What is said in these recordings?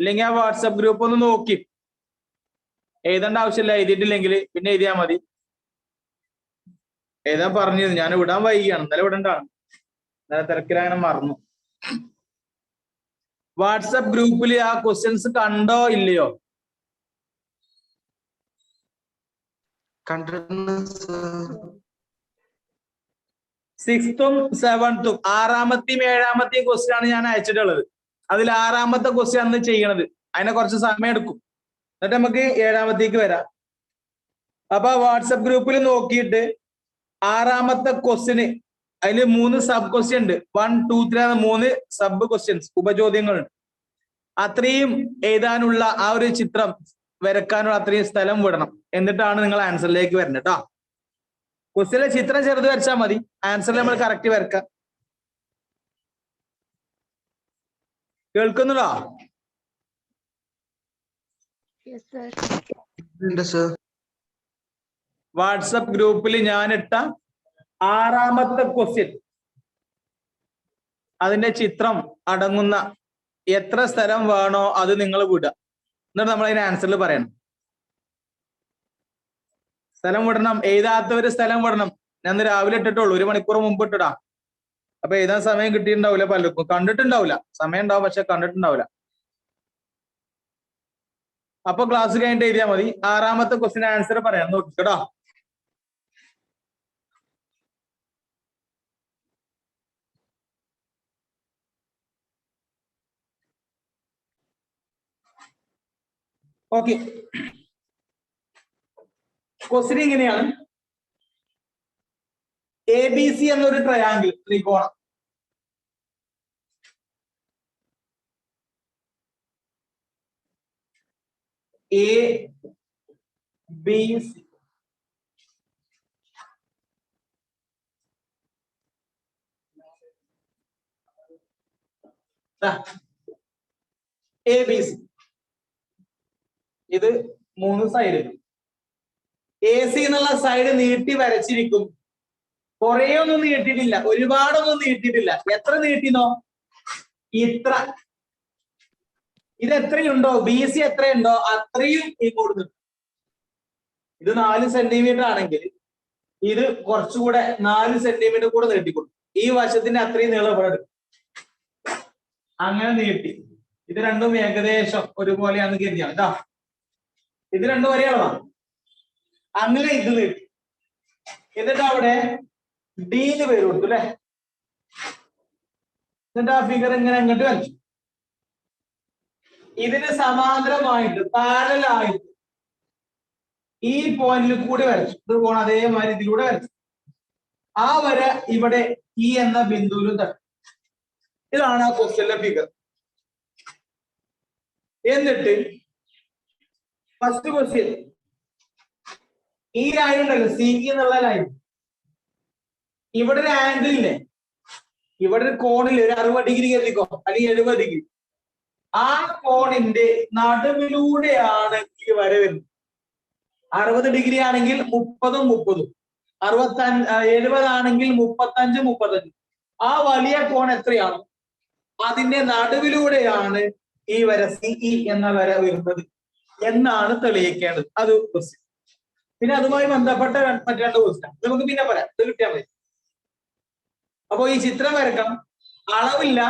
ഇല്ലെങ്കിൽ ആ WhatsApp group ഒന്ന് നോക്കി എഴുതേണ്ട ആവശ്യമില്ല. എഴുതിയിട്ടില്ലെങ്കിൽ പിന്നെ എഴുതിയാൽ മതി. എഴുതാൻ പറഞ്ഞിരുന്നു, ഞാൻ വിടാൻ വൈകിയാണ്, ഇന്നലെ വിടണ്ടാണ്, ഇന്നലെ തിരക്കിലങ്ങനെ മറന്നു. വാട്സപ്പ് ഗ്രൂപ്പിൽ ആ ക്വസ്റ്റ്യൻസ് കണ്ടോ ഇല്ലയോ? സിക്സ്തും സെവൻത്തും 6ാമത്തെയും 7ാമത്തെയും ക്വസ്റ്റ്യൻ ആണ് ഞാൻ അയച്ചിട്ടുള്ളത്. അതിൽ 6ാമത്തെ ക്വസ്റ്റ്യൻ ആണ് ചെയ്യണത്. അതിനെ കുറച്ച് സമയം എടുക്കും. എന്നിട്ട് നമുക്ക് 7ാമത്തേക്ക് വരാം. അപ്പൊ വാട്സപ്പ് ഗ്രൂപ്പിൽ നോക്കിയിട്ട് 6ാമത്തെ ക്വസ്റ്റ്യന് അതിൽ 3 സബ് ക്വസ്റ്റ്യൻ ഉണ്ട്. 1, 2, 3 3 സബ് ക്വസ്റ്റ്യൻസ്, ഉപചോദ്യങ്ങളുണ്ട്. അത്രയും എഴുതാനുള്ള ആ ഒരു ചിത്രം വരക്കാനുള്ള അത്രയും സ്ഥലം വിടണം. എന്നിട്ടാണ് നിങ്ങൾ ആൻസറിലേക്ക് വരുന്നത് കേട്ടോ. ക്വസ്റ്റ്യനിലെ ചിത്രം ചെറുത് വരച്ചാൽ മതി, ആൻസറിൽ നമ്മൾ കറക്റ്റ് വരക്കാം. കേൾക്കുന്നുണ്ടോ? വാട്സപ്പ് ഗ്രൂപ്പിൽ ഞാനിട്ട 6ാമത്തെ ക്വസ്റ്റ്യൻ, അതിന്റെ ചിത്രം അടങ്ങുന്ന എത്ര സ്ഥലം വേണോ അത് നിങ്ങൾ വിടുക. എന്നിട്ട് നമ്മൾ അതിന് ആൻസറിൽ പറയണം. സ്ഥലം വിടണം. എഴുതാത്തവര് സ്ഥലം വിടണം. ഞാൻ രാവിലെ ഇട്ടിട്ടുള്ളൂ, 1 മണിക്കൂർ മുമ്പ് ഇട്ടിടാം. അപ്പൊ എഴുതാൻ സമയം കിട്ടിയിട്ടുണ്ടാവില്ല, പലർക്കും കണ്ടിട്ടുണ്ടാവില്ല. സമയം ഉണ്ടാവും, പക്ഷെ കണ്ടിട്ടുണ്ടാവില്ല. അപ്പൊ ക്ലാസ് കഴിഞ്ഞിട്ട് എഴുതിയാൽ മതി. 6ാമത്തെ ക്വസ്റ്റിന് ആൻസർ പറയാം, നോക്കിക്കോട്ടോ. ഓക്കെ, ക്വസ്റ്റ്യൻ ഇങ്ങനെയാണ്. ABC എന്നൊരു ട്രയാങ്കിൾ, ത്രികോണം. ABC ABC ഇത് 3 സൈഡ്. AC എന്നുള്ള സൈഡ് നീട്ടി വരച്ചിരിക്കും. കുറേ ഒന്നും നീട്ടിയിട്ടില്ല, ഒരുപാടൊന്നും നീട്ടിയിട്ടില്ല. എത്ര നീട്ടിനോ? ഇത്ര. ഇത് എത്രയുണ്ടോ, BC എത്രയുണ്ടോ അത്രയും ഇങ്ങോട്ട്. ഇത് 4 സെന്റിമീറ്റർ ആണെങ്കിൽ ഇത് കുറച്ചുകൂടെ 4 സെന്റിമീറ്റർ കൂടെ നീട്ടിക്കൊടുക്കും. ഈ വശത്തിന്റെ അത്രയും നീളം ഇവിടെ. അങ്ങനെ നീട്ടി. ഇത് രണ്ടും ഏകദേശം ഒരുപോലെയാണെന്ന് കരുതിയാണ് കേട്ടോ. ഇത് രണ്ടും ഒരേ അളവാണ്. അങ്ങനെ ഇത് നീട്ടി. എന്നിട്ട് അവിടെ ഡീന്ന് പേര് കൊടുത്തു അല്ലെ. എന്നിട്ട് ആ ഫിഗർ ഇങ്ങനെ അങ്ങോട്ട് വരച്ചു. ഇതിന് സമാന്തരമായിട്ട് പാരലായിട്ട് ഈ പോയിന്റിൽ കൂടി വരച്ചു. ഇത് പോണ അതേമാതിരി ഇതിലൂടെ വരച്ചു. ആ വര ഇവിടെ ഈ എന്ന ബിന്ദുവിലും തട്ടും. ഇതാണ് ആ ക്വസ്റ്റ്യനിലെ ഫിഗർ. എന്നിട്ട് ഫസ്റ്റ് ക്വസ്റ്റ്യൻ, ഈ ലൈൻ ഉണ്ടല്ലോ, സി എന്നുള്ള ലൈൻ, ഇവിടെ ഒരു ആംഗിൾ ഇല്ലേ, ഇവിടെ ഒരു കോണിൽ ഒരു 60 ഡിഗ്രി കരുതിക്കോ, അല്ലെങ്കിൽ 70 ഡിഗ്രി. ആ കോണിന്റെ നടുവിലൂടെയാണ് ഈ വര വരുന്നത്. 60 ഡിഗ്രി ആണെങ്കിൽ 30ഉം 30ഉം, 70 ആണെങ്കിൽ 35ഉം 35. ആ വലിയ കോൺ എത്രയാണോ അതിന്റെ നടുവിലൂടെയാണ് ഈ വര CE എന്ന വര വരുന്നത് എന്നാണ് തെളിയിക്കേണ്ടത്. അത് ക്വസ്റ്റ്യൻ. പിന്നെ അതുമായി ബന്ധപ്പെട്ട മറ്റു 2 ക്വസ്റ്റ്യൻ നമുക്ക് പിന്നെ പറയാം, ഇത് കിട്ടിയാൽ മതി. അപ്പൊ ഈ ചിത്രം വരക്കണം. അളവില്ല,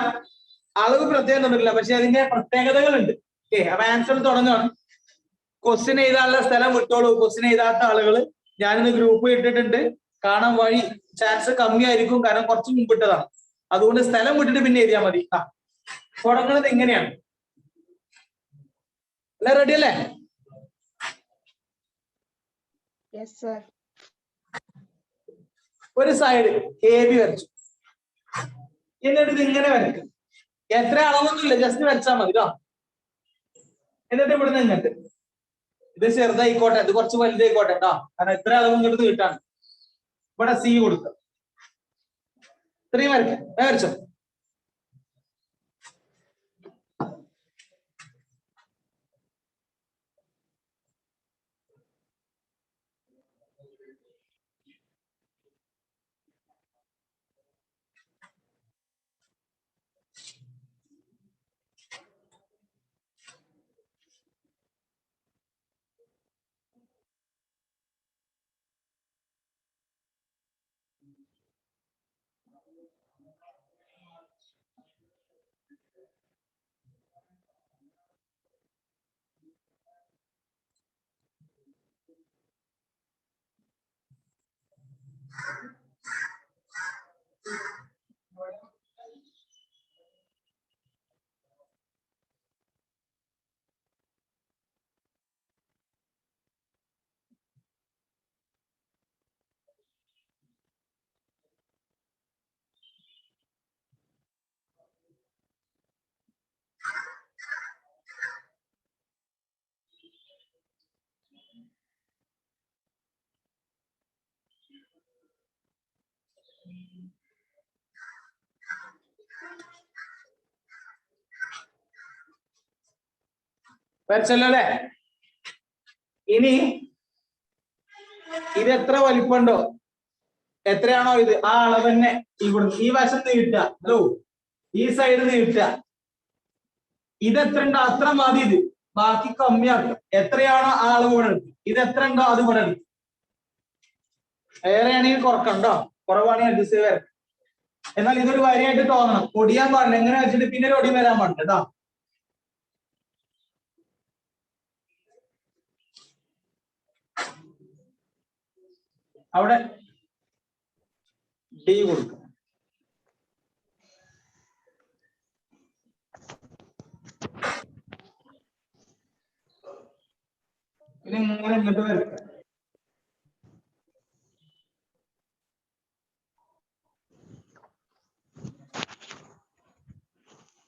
അളവ് പ്രത്യേകം തന്നിട്ടില്ല, പക്ഷെ അതിന്റെ പ്രത്യേകതകളുണ്ട്. ഓക്കെ, അപ്പൊ ആൻസർ തുടങ്ങുകയാണ്. ക്വസ്റ്റ്യൻ എഴുതാനുള്ള സ്ഥലം വിട്ടോളൂ. ക്വസ്റ്റ്യൻ എഴുതാത്ത ആളുകൾ ഞാനിന്ന് ഗ്രൂപ്പ് ഇട്ടിട്ടുണ്ട്, കാണാൻ വഴി ചാൻസ് കമ്മിയായിരിക്കും, കാരണം കുറച്ച് മുമ്പ് ഇട്ടതാണ്. അതുകൊണ്ട് സ്ഥലം വിട്ടിട്ട് പിന്നെ എഴുതിയാൽ മതി. തുടങ്ങുന്നത് ഇങ്ങനെയാണ്. അല്ല, റെഡി അല്ലേ? ഒരു സൈഡ് AB വരച്ചു. എന്നിട്ട് ഇത് ഇങ്ങനെ വരയ്ക്കും. എത്ര അളവൊന്നുമില്ല, ജസ്റ്റ് വരച്ചാൽ മതി കേട്ടോ. എന്നിട്ട് ഇവിടുന്ന് ഇങ്ങോട്ട് ഇത് ചെറുതായിക്കോട്ടെ, ഇത് കുറച്ച് വലുതായിക്കോട്ടെ കേട്ടോ, കാരണം എത്ര അളവ് ഇങ്ങോട്ട് കിട്ടാണ്. ഇവിടെ C കൊടുക്കുക. ഇത്രയും വരയ്ക്കാം. വരച്ചോ. വരച്ചല്ലോ അല്ലേ? ഇനി ഇത് എത്ര വലിപ്പമുണ്ടോ, എത്രയാണോ ഇത്, ആ അളവ് തന്നെ ഇവിടുന്ന് ഈ വശം നീട്ടുക. ഹലോ, ഈ സൈഡ് നീട്ടുക. ഇത് എത്ര ഉണ്ടോ അത്ര മതി. ഇത് ബാക്കി കമ്മിയാക്കുക. എത്രയാണോ ആ അളവ് ഇവിടെ എടുക്കും. ഇത് എത്ര ഉണ്ടോ അത് ഇവിടെ എടുക്കും. ഏറെയാണെങ്കിൽ കുറക്കണ്ടോ, കുറവാണെങ്കിൽ അഡ്ജസ്റ്റ് ചെയ്ത് വരണം. എന്നാൽ ഇതൊരു വരിയായിട്ട് തോന്നണം. ഒടിയാൻ പാടില്ല. എങ്ങനെ വെച്ചിട്ട് പിന്നെ ഒരു ഒടി വരാൻ പാടില്ല കേട്ടോ. അവിടെ ഡി കൊടുക്കും. പിന്നെ ഇങ്ങനെ ഇങ്ങോട്ട് വരും.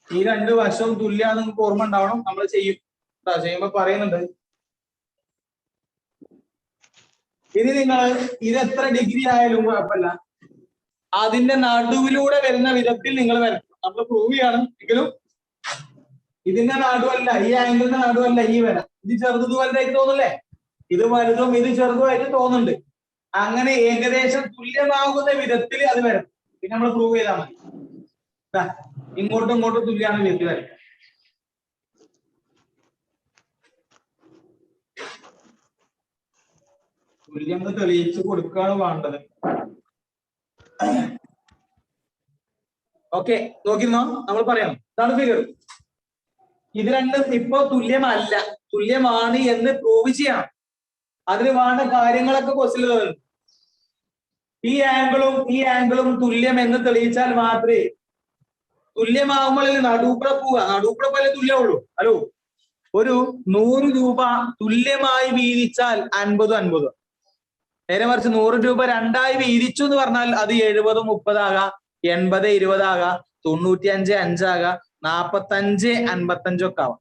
ഈ രണ്ട് വശവും തുല്യാന്ന് നിങ്ങൾക്ക് ഓർമ്മ ഉണ്ടാവണം. നമ്മൾ ചെയ്യും, ചെയ്യുമ്പോ പറയുന്നുണ്ട്. ഇനി നിങ്ങൾ ഇതെത്ര ഡിഗ്രി ആയാലും കുഴപ്പമില്ല, അതിന്റെ നടുവിലൂടെ വരുന്ന വിധത്തിൽ നിങ്ങൾ വരയ്ക്കും. നമ്മൾ പ്രൂവ് ചെയ്യണം. എങ്കിലും ഇതിന്റെ നടുവല്ല, ഈ ആംഗിളിന്റെ നടുവല്ല ഈ വര. ഇത് ചെറുത് വലുതായിട്ട് തോന്നില്ലേ? ഇത് വലുതും ഇത് ചെറുതുമായിട്ട് തോന്നുന്നുണ്ട്. അങ്ങനെ ഏകദേശം തുല്യമാകുന്ന വിധത്തിൽ അത് വരും. പിന്നെ നമ്മൾ പ്രൂവ് ചെയ്താൽ മതി. ഇങ്ങോട്ടും ഇങ്ങോട്ടും തുല്യമാണ് വിധത്തിൽ വരും. തുല്യം തെളിയിച്ച് കൊടുക്കുകയാണ് വേണ്ടത്. ഓക്കെ, നോക്കിയിരുന്നോ? നമ്മൾ പറയാം. ഇതാണ് ഫിഗർ. ഇത് രണ്ടും ഇപ്പൊ തുല്യമല്ല, തുല്യമാണ് എന്ന് പ്രൂവ് ചെയ്യണം. അതിന് വേണ്ട കാര്യങ്ങളൊക്കെ ക്വസ്റ്റ്യൻ. ഈ ആംഗിളും തുല്യം എന്ന് തെളിയിച്ചാൽ മാത്രമേ, തുല്യമാകുമ്പോൾ നടുക്കൂടെ പോവുക. നടുക്കൂടെ പോലെ തുല്യമുള്ളൂ. ഹലോ, ഒരു 100 രൂപ തുല്യമായി വീതിച്ചാൽ 50-50. നേരെ മറിച്ച് 100 രൂപ രണ്ടായി വീതിച്ചു എന്ന് പറഞ്ഞാൽ അത് 70-30 ആകാം, 80-20 ആകാം, 95-5 ആകാം, 45-55 ഒക്കെ ആവാം.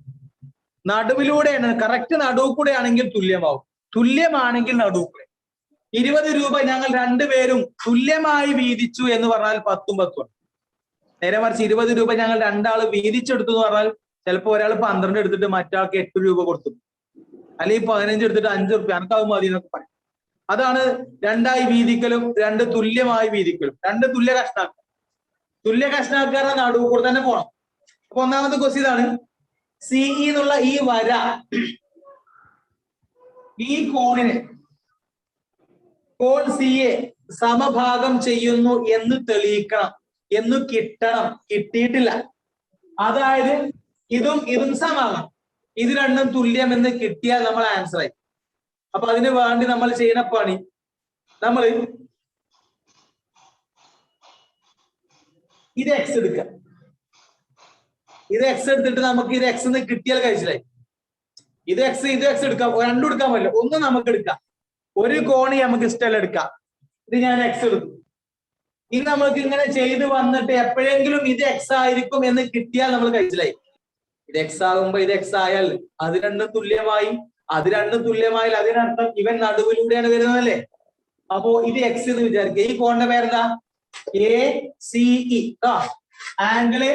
നടുവിലൂടെയാണ്, കറക്റ്റ് നടുക്കൂടെ ആണെങ്കിൽ തുല്യമാവും. തുല്യമാണെങ്കിൽ നടുക്കൂടെ. 20 രൂപ ഞങ്ങൾ രണ്ടുപേരും തുല്യമായി വീതിച്ചു എന്ന് പറഞ്ഞാൽ 10-10 ആണ്. നേരെ മറിച്ച് 20 രൂപ ഞങ്ങൾ രണ്ടാൾ വീതിച്ചെടുത്തു എന്ന് പറഞ്ഞാൽ ചിലപ്പോൾ ഒരാൾ 12 എടുത്തിട്ട് മറ്റാൾക്ക് 8 രൂപ കൊടുത്തു, അല്ലെങ്കിൽ 15 എടുത്തിട്ട് 5 റുപ്യ അനക്കാവും മതി എന്നൊക്കെ പറയും. അതാണ് രണ്ടായി വീതിക്കലും രണ്ട് തുല്യമായി വീതിക്കലും. രണ്ട് തുല്യ കഷ്ണാക്കുക. തുല്യ കഷ്ണാക്കാരുടെ നടുവ് കൂടെ തന്നെ പോണം. അപ്പൊ ഒന്നാമത്തെ ക്വസ്റ്റ്യൻ ഇതാണ്. സിഇ എന്നുള്ള ഈ വര ഈ കോണിന്, കോൺ സിയെ സമഭാഗം ചെയ്യുന്നു എന്ന് തെളിയിക്കണം, എന്ന് കിട്ടണം. കിട്ടിയിട്ടില്ല. അതായത് ഇതും സമാനം, ഇത് രണ്ടും തുല്യം എന്ന് കിട്ടിയാൽ നമ്മൾ ആൻസർ ആയി. അപ്പൊ അതിന് വേണ്ടി നമ്മൾ ചെയ്യുന്ന പണി, നമ്മൾ ഇത് എക്സ് എടുക്കുക. ഇത് എക്സ് എടുത്തിട്ട് നമുക്ക് ഇത് എക്സ് എന്ന് കിട്ടിയാൽ കഴിച്ചില്ലായി. ഇത് എക്സ് എടുക്കാം. രണ്ടും എടുക്കാൻ പറ്റില്ല, ഒന്ന് നമുക്ക് എടുക്കാം. ഒരു കോണി നമുക്ക് ഇഷ്ടമല്ല എടുക്കാം. ഇത് ഞാൻ എക്സ് എടുത്തു. ഇത് നമുക്ക് ഇങ്ങനെ ചെയ്ത് വന്നിട്ട് എപ്പോഴെങ്കിലും ഇത് എക്സ് ആയിരിക്കും എന്ന് കിട്ടിയാൽ നമ്മൾ കഴിച്ചില്ലായി. ഇത് എക്സ് ആകുമ്പോ ഇത് എക്സ് ആയാൽ അത് രണ്ടും തുല്യമായി. അത് രണ്ടും തുല്യമായാൽ അതിനർത്ഥം ഇവൻ നടുവിലൂടെയാണ് വരുന്നതല്ലേ. അപ്പോ ഇത് എക്സ് എന്ന് വിചാരിക്കുക. ഈ കോണിന്റെ പേരെന്താ? ACE. Angle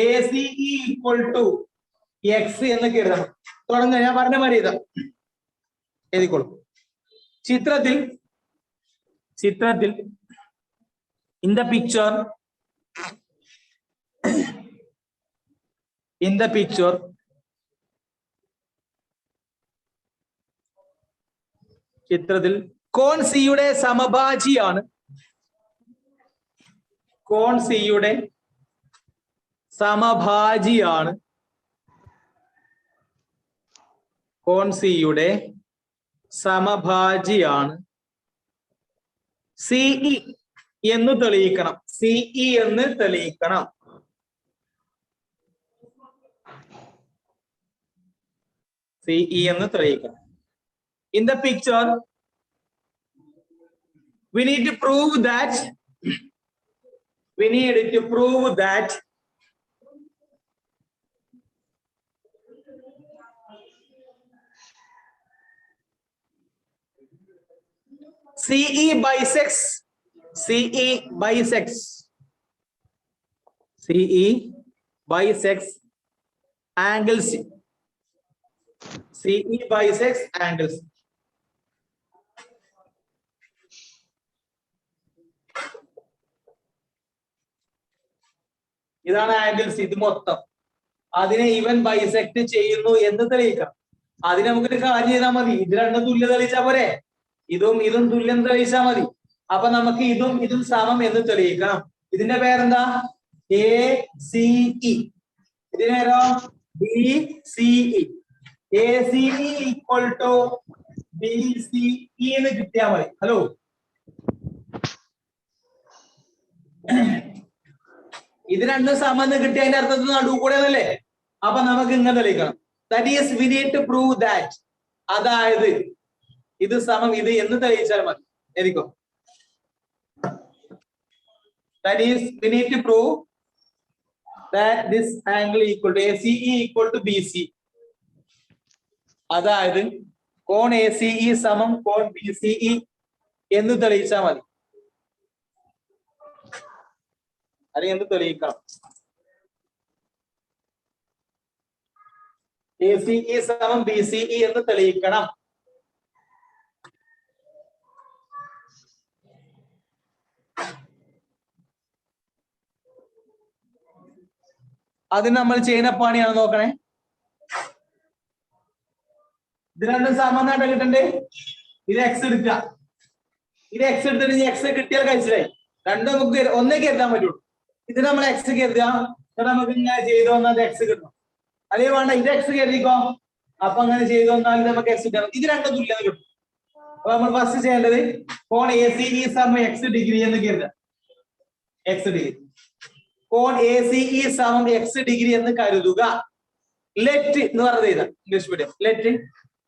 ACE equal to x എന്നൊക്കെ എഴുതണം. തുടങ്ങുക. ഞാൻ പറഞ്ഞ മാതിരി എഴുതാം, എഴുതിക്കോളൂ. ചിത്രത്തിൽ in the picture ചിത്രത്തിൽ കോൺ സിയുടെ സമഭാജിയാണ് കോൺ സിയുടെ സമഭാജിയാണ്. കോൺ സിയുടെ സമഭാജിയാണ് സിഇ എന്ന് തെളിയിക്കണം. സിഇ എന്ന് തെളിയിക്കണം. സിഇ എന്ന് തെളിയിക്കണം. In the picture, we need to prove that CE bisects angles. CE bisects angles. ഇതാണ് ആംഗിൾസ്. ഇത് മൊത്തം അതിനെ ഇവൻ ബൈസെക്ട് ചെയ്യുന്നു എന്ന് തെളിയിക്കണം. അതിന് നമുക്കൊരു കാര്യം ചെയ്താൽ മതി. ഇത് രണ്ടും തുല്യം തെളിയിച്ചാൽ പോരെ. ഇതും തുല്യം തെളിയിച്ചാൽ മതി. അപ്പൊ നമുക്ക് ഇതും സമം എന്ന് തെളിയിക്കണം. ഇതിന്റെ പേരെന്താ? ACE. ഇതിന് പേരോ BCE. ACE equal to BCE എന്ന് കിട്ടിയാൽ മതി. ഹലോ, ഇത് രണ്ടും സമം എന്ന് കിട്ടിയ അതിന്റെ അർത്ഥത്തിൽ നടുവ് കൂടെ അതല്ലേ. അപ്പൊ നമുക്ക് ഇങ്ങനെ തെളിയിക്കണം. That is we need to prove that. അതായത് ഇത് സമം ഇത് എന്ന് തെളിയിച്ചാൽ മതി. എഴുതിക്കോ. That is, we need to prove that this angle equal to ACE equal to BC. അതായത് കോൺ ACE സമം കോൺ BCE എന്ന് തെളിയിച്ചാൽ മതി. അല്ലെങ്കിൽ എന്ത് തെളിയിക്കണം? ACE സമം BCE എന്ന് തെളിയിക്കണം. അതിന് നമ്മൾ ചെയ്യുന്ന പണിയാണ് നോക്കണേ. ഇത് രണ്ടും സമാനായിട്ട് കിട്ടണ്ടേ. ഇത് എക്സ് എടുക്കുക. ഇത് എക്സ് എടുത്തിട്ട് എക്സ് കിട്ടിയാൽ കഴിച്ചിലായി. രണ്ടും നമുക്ക് ഒന്നേ കരുതാൻ പറ്റുള്ളൂ. ഇത് നമ്മൾ എക്സ് കരുതുക, നമുക്ക് ഇങ്ങനെ ചെയ്തു വന്നാൽ എക്സ് കിട്ടും. അല്ലെങ്കിൽ വേണ്ട, ഇത് എക്സ് കരുതിക്കോ. അപ്പൊ അങ്ങനെ ചെയ്തു വന്നാൽ നമുക്ക് എക്സ് കിട്ടണം. ഇത് രണ്ടും തുല്യത കിട്ടും. അപ്പൊ നമ്മൾ ഫസ്റ്റ് ചെയ്യേണ്ടത് കോൺ ACE സമം എക്സ് ഡിഗ്രി എന്ന് കരുതുക. X degree. കോൺ ACE സമം എക്സ് ഡിഗ്രി എന്ന് കരുതുക. ലെറ്റ് എന്ന് പറഞ്ഞത് ചെയ്ത English medium. Let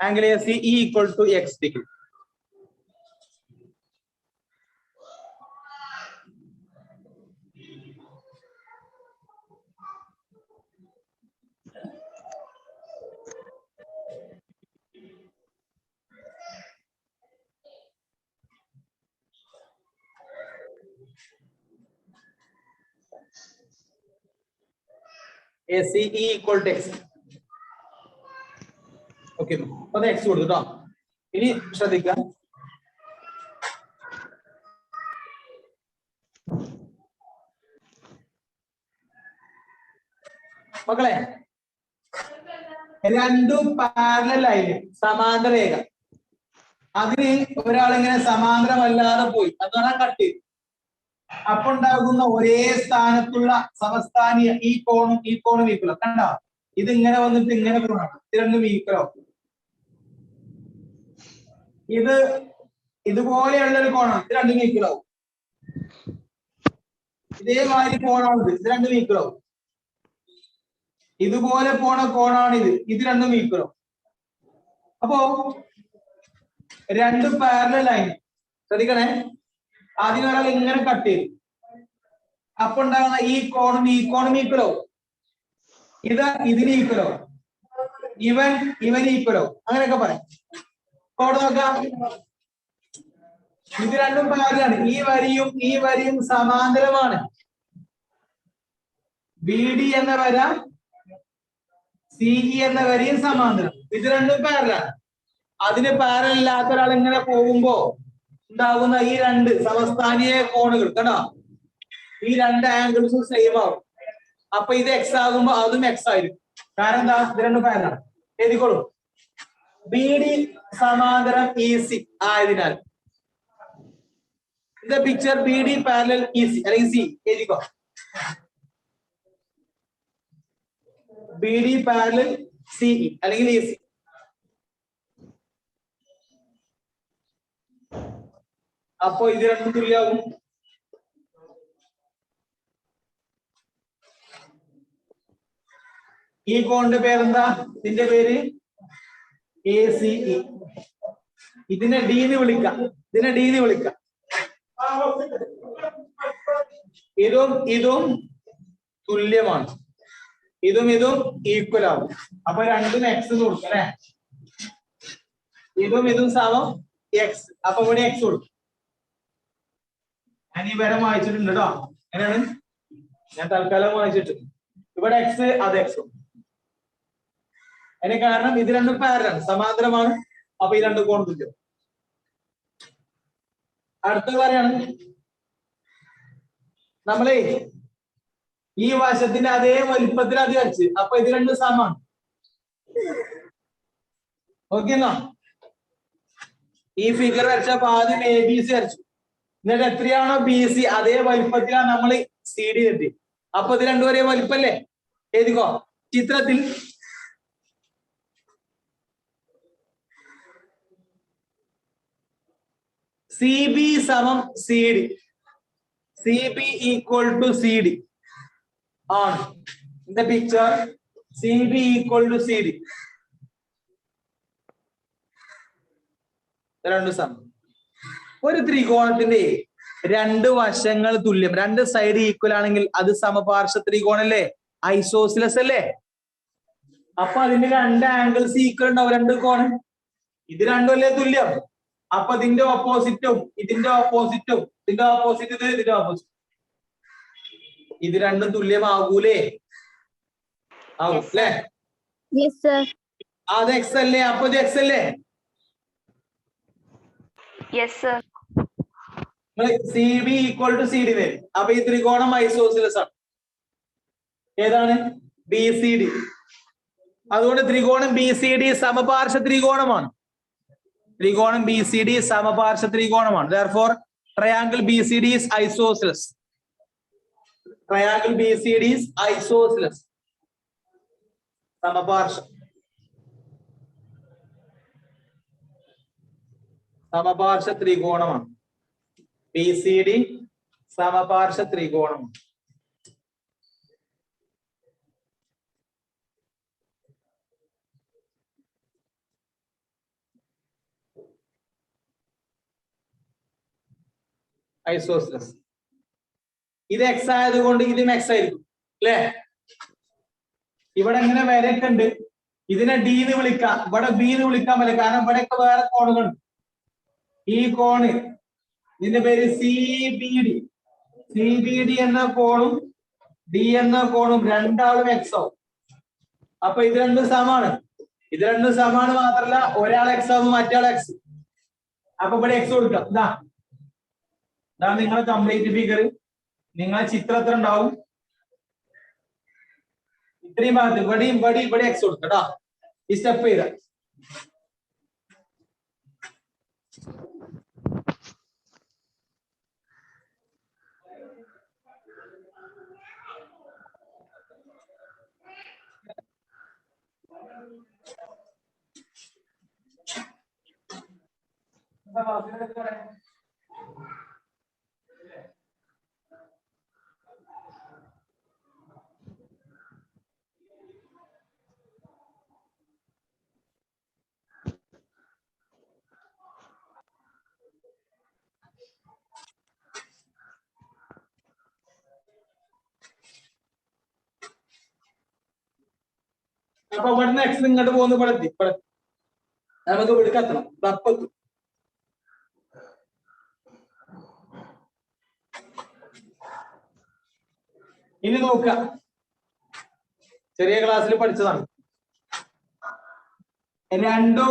angle ACE equal to x degree. ACE equal to x. Okay, അപ്പൊ x കൊടുത്തു കേട്ടോ. ഇനി ശ്രദ്ധിക്കാം. മക്കളെ, രണ്ടും പാരലൽ ലൈന്, സമാന്തര രേഖ. അതിന് ഒരാളിങ്ങനെ സമാന്തരമല്ലാതെ പോയി, അതാണ് കട്ട് ചെയ്തു. അപ്പൊ ഉണ്ടാകുന്ന ഒരേ സ്ഥാനത്തുള്ള സമസ്ഥാനീയ ഈ കോണും ഈക്വലോ. കണ്ടോ, ഇത് ഇങ്ങനെ വന്നിട്ട് ഇങ്ങനെ പോകണം. ഇത് രണ്ടും ഈക്വലോ. ഇത് ഇതുപോലെയുള്ള ഒരു കോണാണ്. ഇത് രണ്ടും ഈക്വലോ. ഇതേമാതിരി കോണാണിത്. ഇത് രണ്ടും ഈക്വലോ. ഇതുപോലെ പോണ കോണാണിത്. ഇത് രണ്ടും ഈക്വലോ. അപ്പോ രണ്ട് പാരലൽ ലൈൻ ശ്രദ്ധിക്കണേ. ആദ്യം ഒരാൾ ഇങ്ങനെ കട്ട് ചെയ്തു. അപ്പൊ ഉണ്ടാകുന്ന ഈ കോണും ഈക്വലോ. ഇതിന് ഈക്വലോ. ഇവൻ ഈക്വലോ. അങ്ങനെയൊക്കെ പറയാം. കോഡ് നോക്കാം. ഇത് രണ്ടും പാരലാണ്. ഈ വരിയും സമാന്തരമാണ്. BD എന്ന വര CE എന്ന വരിയും സമാന്തരം. ഇത് രണ്ടും പാരലാണ്. അതിന് പാരൽ ഇല്ലാത്ത ഒരാൾ ഇങ്ങനെ പോകുമ്പോ ഉണ്ടാകുന്ന ഈ രണ്ട് സമസ്ഥാനീയ കോണുകൾ കണ്ടോ, ഈ രണ്ട് ആംഗിൾസും സെയിം ആവും. അപ്പൊ ഇത് എക്സ് ആകുമ്പോ അതും എക്സ് ആയിരിക്കും. കാരണം എന്താ? ഇത് രണ്ടും പാരലാണ്. എഴുതിക്കോളൂ. BD സമാന്തരം EC ആയതിനാൽ the picture BD parallel EC അല്ലെങ്കിൽ C എഴുതിക്കോ. BD parallel CE അല്ലെങ്കിൽ EC. അപ്പോ ഇത് രണ്ടും തുല്യമാകും. ഈ കോണിന്റെ പേരെന്താ? ഇതിന്റെ പേര് ACE. ഇതിനെ D എന്ന് വിളിക്കാം. ഇതിനെ D എന്ന് വിളിക്കാം. ഇതും തുല്യമാണ്. ഇതും ഈക്വൽ ആവും. അപ്പൊ രണ്ടും X എന്ന് കൊടുക്കും അല്ലെ. ഇതും സമം X. അപ്പൊ ഇവിടെ X കൊടുക്കും. ഞാൻ ഈ വരം വായിച്ചിട്ടുണ്ട് കേട്ടോ. എങ്ങനെയാണ്? ഞാൻ തൽക്കാലം വായിച്ചിട്ട് ഇവിടെ X അത് X. അതിന് കാരണം ഇത് രണ്ടും പാരലാണ്, സമാന്തരമാണ്. അപ്പൊ ഈ രണ്ട് കോൺ തുല്യം. അടുത്ത പറയാണ് നമ്മളെ ഈ വശത്തിന്റെ അതേ വലിപ്പത്തിൽ അത് വരച്ച്. അപ്പൊ ഇത് രണ്ടും സമാണ്. ഓക്കെ എന്നാ ഈ ഫിഗർ വരച്ചപ്പോ ആദ്യം ABC വരച്ചു. എന്നിട്ട് എത്രയാണോ BC അതേ വലിപ്പത്തിലാണ് നമ്മൾ CD കിട്ടി. അപ്പൊ ഇത് രണ്ടും ഒരേ വലിപ്പല്ലേ? എഴുതിക്കോ. ചിത്രത്തിൽ CB സമം CD. CB equal to CD on in the picture. CB equal to CD. രണ്ടു സമം. ഒരു ത്രികോണത്തിന്റെ രണ്ട് വശങ്ങൾ തുല്യം, രണ്ട് സൈഡ് ഈക്വൽ ആണെങ്കിൽ അത് സമപാർശ്വ ത്രികോണല്ലേ? ഐസോസിലസ് അല്ലേ? അപ്പൊ അതിന്റെ രണ്ട് ആംഗിൾസ് ഈക്വൽ ഉണ്ടാവും. രണ്ട് കോണ് ഇത് രണ്ടും അല്ലേ തുല്യം? അപ്പൊ ഇതിന്റെ ഓപ്പോസിറ്റും ഇതിന്റെ ഓപ്പോസിറ്റും ഇതിന്റെ ഓപ്പോസിറ്റ് ഇതിന്റെ ഓപ്പോസിറ്റ് ഇത് രണ്ടും തുല്യമാകൂലേ? ആവും അല്ലേ? അത് X അല്ലേ? അപ്പൊ ഇത് X അല്ലേ? CB ഈക്വൽ ടു CD വരും. അപ്പൊ ഈ ത്രികോണം ഐസോസിലസ് ആണ്. ഏതാണ്? BCD. അതുകൊണ്ട് ത്രികോണം BCD സമപാർശ്വ ത്രികോണമാണ്. ത്രികോണം BCD സമപാർശ്വ ത്രികോണമാണ്. Therefore, triangle BCD is isosceles. Triangle BCD is isosceles. സമപാർശ്വ ത്രികോണമാണ്. BCD സമപാർശ്വ ത്രികോണമാണ്. ഐസോസിലസ്. ഇത് X ആയതുകൊണ്ട് ഇതും X ആയിരിക്കും അല്ലേ? ഇവിടെ എങ്ങനെ വരയൊക്കെ ഉണ്ട്. ഇതിനെ D എന്ന് വിളിക്കാം, ഇവിടെ B എന്ന് വിളിക്കാൻ പറ്റില്ല. കാരണം ഇവിടെയൊക്കെ വേറെ കോണുകളുണ്ട്. ഈ കോണ് ഇതിന്റെ പേര് CBD എന്ന കോണും D എന്ന കോണും രണ്ടാളും X ആവും. അപ്പൊ ഇത് രണ്ടും സമാണ്. ഇത് രണ്ടും സമാണ് മാത്രല്ല ഒരാൾ X ആവും മറ്റേ X. അപ്പൊ ഇവിടെ X കൊടുക്കാം. ഇതാണ് നിങ്ങളെ കംപ്ലീറ്റ് ഫിഗർ. നിങ്ങളെ ചിത്രത്തിൽ ഉണ്ടാവും. ഇത്രയും ഭാഗത്ത് ഇവിടെ X കൊടുക്കാം കേട്ടോ. ഈ സ്റ്റെപ്പ് ചെയ്ത അപ്പൊ ഇവിടുന്ന് X ഇങ്ങോട്ട് പോകുന്ന പടത്തി നമുക്ക് ഇവിടേക്ക് എത്തണം. തപ്പത്തു ഇനി നോക്ക. ചെറിയ ക്ലാസ്സിൽ പഠിച്ചതാണ്. രണ്ടു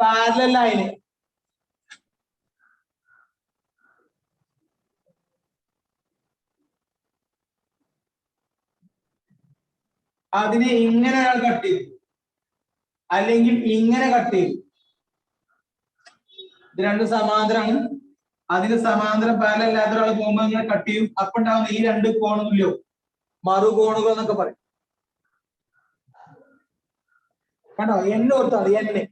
പാരലൽ ലൈന് അതിനെ ഇങ്ങനെ ഒരാൾ കട്ട് ചെയ്തു, അല്ലെങ്കിൽ ഇങ്ങനെ കട്ട് ചെയ്തു. ഇത് രണ്ടും സമാന്തരമാണ്. അതിന് സമാന്തരം പാരലൽ അല്ലാത്ത ഒരാൾ പോകുമ്പോൾ ഇങ്ങനെ കട്ട് ചെയ്യും. അപ്പൊ ഉണ്ടാവുന്ന ഈ രണ്ട് കോണുകളിലോ മറുകോണുകൾ എന്നൊക്കെ പറയും. കണ്ടോ? എന്നെ ഓർത്താണ് എന്നെ,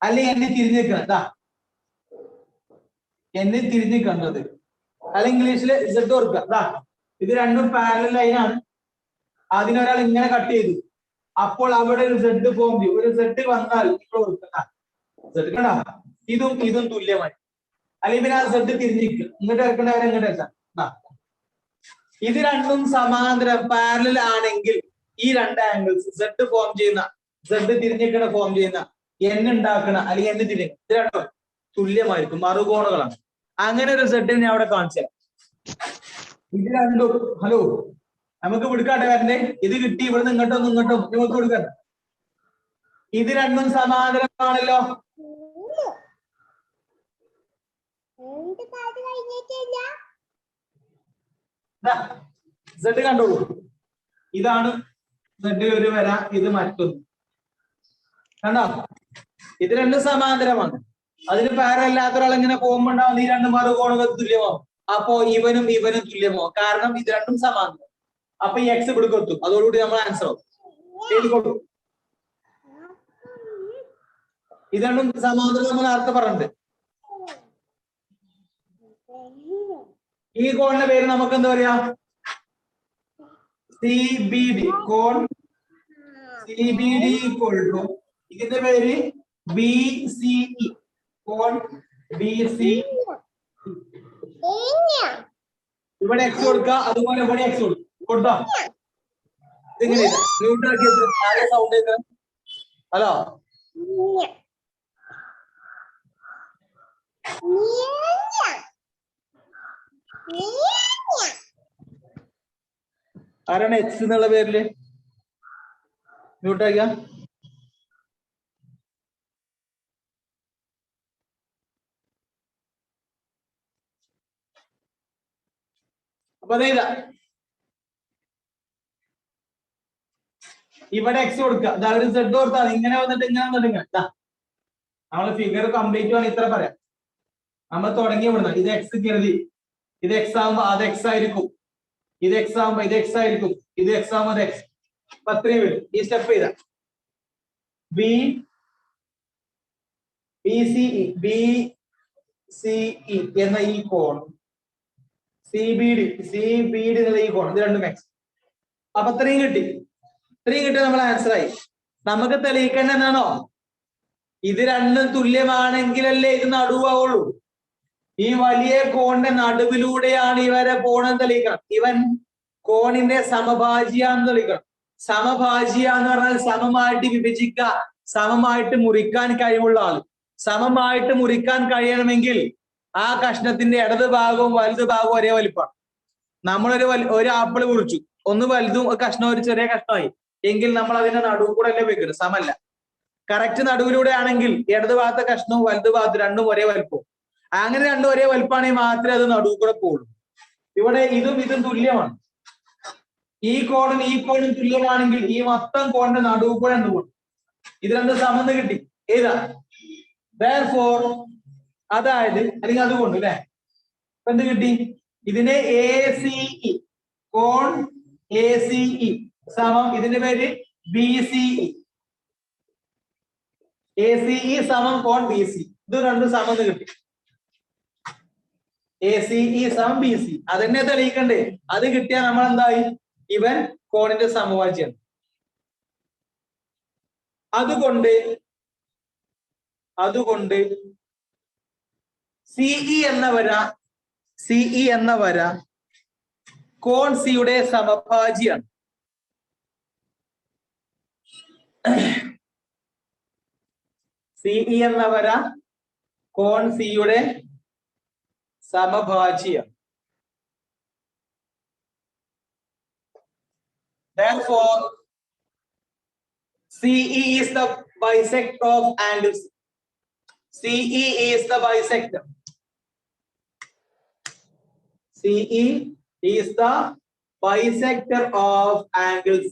അല്ലെങ്കിൽ എന്നെ തിരിഞ്ഞു നിൽക്കണം. എന്നെ തിരിഞ്ഞു കണ്ടത്, അല്ല ഇംഗ്ലീഷില് ഇസഡ് ഓർക്കുക. ഇത് രണ്ടും പാരലൽ ലൈനാണ്. അതിനൊരാൾ ഇങ്ങനെ കട്ട് ചെയ്തു, അപ്പോൾ അവിടെ ഒരു സെഡ് ഫോം ചെയ്യും. ഒരു സെഡ് വന്നാൽ ഇപ്പോൾ ഓർക്കുക കണ്ട, ഇതും തുല്യമായി. അല്ലെങ്കിൽ പിന്നെ ആ സെഡ് തിരിഞ്ഞിരിക്കും, ഇങ്ങോട്ട് ഇറക്കേണ്ടവരെ ഇങ്ങോട്ട് വെച്ചാൽ. ഇത് രണ്ടും സമാന്തരം പാരലൽ ആണെങ്കിൽ ഈ രണ്ട് ആംഗിൾസ് സെഡ് ഫോം ചെയ്യുന്ന, സെഡ് തിരിഞ്ഞിരിക്കണ ഫോം ചെയ്യുന്ന, എൻ ഉണ്ടാക്കണ അല്ലെങ്കിൽ എൻ തിരിഞ്ഞ, ഇത് രണ്ടും തുല്യമായിരിക്കും, മറുകോണുകളാണ്. അങ്ങനെ ഒരു സെഡ് ഞാൻ അവിടെ കാണിച്ചു തരാം. ഇത് രണ്ടും, ഹലോ നമുക്ക് കൊടുക്കാട്ടെ വരണ്ടേ, ഇത് കിട്ടി ഇവിടുന്ന് ഇങ്ങോട്ടും നമുക്ക് കൊടുക്കണ്ട. ഇത് രണ്ടും സമാന്തരമാണല്ലോ. സെഡ് കണ്ടോളൂ, ഇതാണ് സെഡ് ഒരു വര, ഇത് മറ്റൊന്ന്. കണ്ടോ? ഇത് രണ്ടും സമാന്തരമാണ്. അതിന് പാരലല്ലാത്ത ഒരാൾ എങ്ങനെ പോകുമ്പോ ഉണ്ടാവും ഈ രണ്ട് മറുകോണുകൾ തുല്യമാവും. അപ്പോ ഇവനും തുല്യമാവും, കാരണം ഇത് രണ്ടും സമാന്തരം. അപ്പൊ ഈ എക്സ് ഇവിടെ കൊടുത്തു, അതോടുകൂടി നമ്മൾ ആൻസർ ആവും. എഴുതിക്കൊള്ളു. ഇത് രണ്ടും സമാന്തരം നമ്മൾ നേരത്തെ പറഞ്ഞിട്ടുണ്ട്. ഈ കോണിന്റെ പേര് നമുക്ക് എന്താ പറയാ? CBD. കോൺ CBD ഈക്വൽ ടു, ഇതിന്റെ പേര് BCE. കോൺ BCE. ഇവിടെ എക്സ് കൊടുക്കുക, അതുപോലെ ഇവിടെ എക്സ് കൊടുത്തോ. ഇതിങ്ങനെ ന്യൂട്രാക്കി സൗണ്ട് ചെയ്ത്. ഹലോ, ആരാണ് എക്സ് എന്നുള്ള പേരില് മ്യൂട്ടാക്കിയ? അപ്പൊ അതെ, ഇവിടെ എക്സ് കൊടുക്കുക, അതായത് സെഡ് കൊടുത്താൽ ഇങ്ങനെ വന്നിട്ട് ഇങ്ങനെ വന്നിട്ട് നമ്മള് ഫിഗർ കംപ്ലീറ്റ് വേണം ഇത്ര പറയാം. നമ്മൾ തുടങ്ങി വിടുന്ന ഇത് എക്സ് കരുതി, ഇത് എക്സ് ആകുമ്പോ അത് എക്സ് ആയിരിക്കും, ഇത് എക്സ് ആകുമ്പോ ഇത് എക്സ് ആയിരിക്കും, ഇത് എക്സ് ആകുമ്പോ അത് എക്സ്. അപ്പൊ അത്രയും വരും. ഈ സ്റ്റെപ്പ് ചെയ്ത BCE എന്ന ഈ കോൺ, CBD എന്നുള്ള ഈ കോൺ, ഇത് രണ്ടും എക്സ്. അപ്പൊ ഇത്രയും കിട്ടി. നമ്മൾ ആൻസർ ആയി. നമുക്ക് തെളിയിക്കേണ്ട എന്താണോ? ഇത് രണ്ടും തുല്യമാണെങ്കിലല്ലേ ഇത് നടുവാവുള്ളൂ. ഈ വലിയ കോണിന്റെ നടുവിലൂടെയാണ് ഇവരെ പോണെന്ന് തെളിയിക്കണം. ഇവൻ കോണിന്റെ സമഭാജിയാന്ന് തെളിയിക്കണം. സമഭാജിയ എന്ന് പറഞ്ഞാൽ സമമായിട്ട് വിഭജിക്കുക, സമമായിട്ട് മുറിക്കാൻ കഴിവുള്ള ആള്. സമമായിട്ട് മുറിക്കാൻ കഴിയണമെങ്കിൽ ആ കഷ്ണത്തിന്റെ ഇടത് ഭാഗവും വലതു ഭാഗവും ഒരേ വലിപ്പമാണ്. ഒരു ആപ്പിൾ മുറിച്ചു, ഒന്ന് വലുതും കഷ്ണം ഒരു ചെറിയ കഷ്ണമായി എങ്കിൽ നമ്മൾ അതിന്റെ നടുവ് കൂടെ അല്ലേ വെക്കുന്നത്, സമല്ല. കറക്റ്റ് നടുവിലൂടെ ആണെങ്കിൽ ഇടത് ഭാഗത്തെ കഷ്ണവും വലതു ഭാഗത്ത് രണ്ടും ഒരേ വലിപ്പവും. അങ്ങനെ രണ്ടും ഒരേ വലിപ്പമാണെങ്കിൽ മാത്രമേ അത് നടുവ് കൂടെ പോകുള്ളൂ. ഇവിടെ ഇതും തുല്യമാണ്. ഈ കോണും തുല്യമാണെങ്കിൽ ഈ മൊത്തം കോണിന്റെ നടുവ് കൂടെ എന്ത് പോകും? ഇത് രണ്ടും സമന്ന് കിട്ടി. ഏതാ? therefore, അതായത് അല്ലെങ്കിൽ അതുകൊണ്ട് അല്ലെ എന്ത് കിട്ടി? ഇതിനെ ACE, കോൺ ACE സമം ഇതിന്റെ പേര് BCE. ACE സമം കോൺ BC. ഇത് രണ്ടും സമന്ന് കിട്ടി. ACE സമം BC. അതെന്നെ തെളിയിക്കണ്ടേ? അത് കിട്ടിയാൽ നമ്മൾ എന്തായി? ഇവൻ കോണിന്റെ സമവാക്യാണ്. അതുകൊണ്ട് CE എന്ന വര കോൺ സിയുടെ സമഭാജിയാണ്. CE എന്ന വര കോൺ സിയുടെ സമഭാജിയാണ്. Therefore, CE is the bisector of angles. CE is the bisector. CE is the bisector of angles.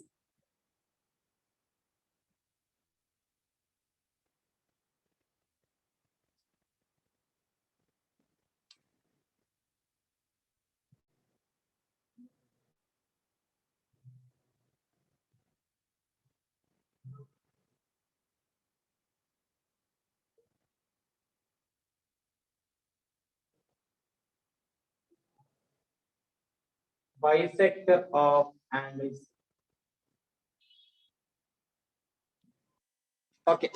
Bisector of angles. Okay,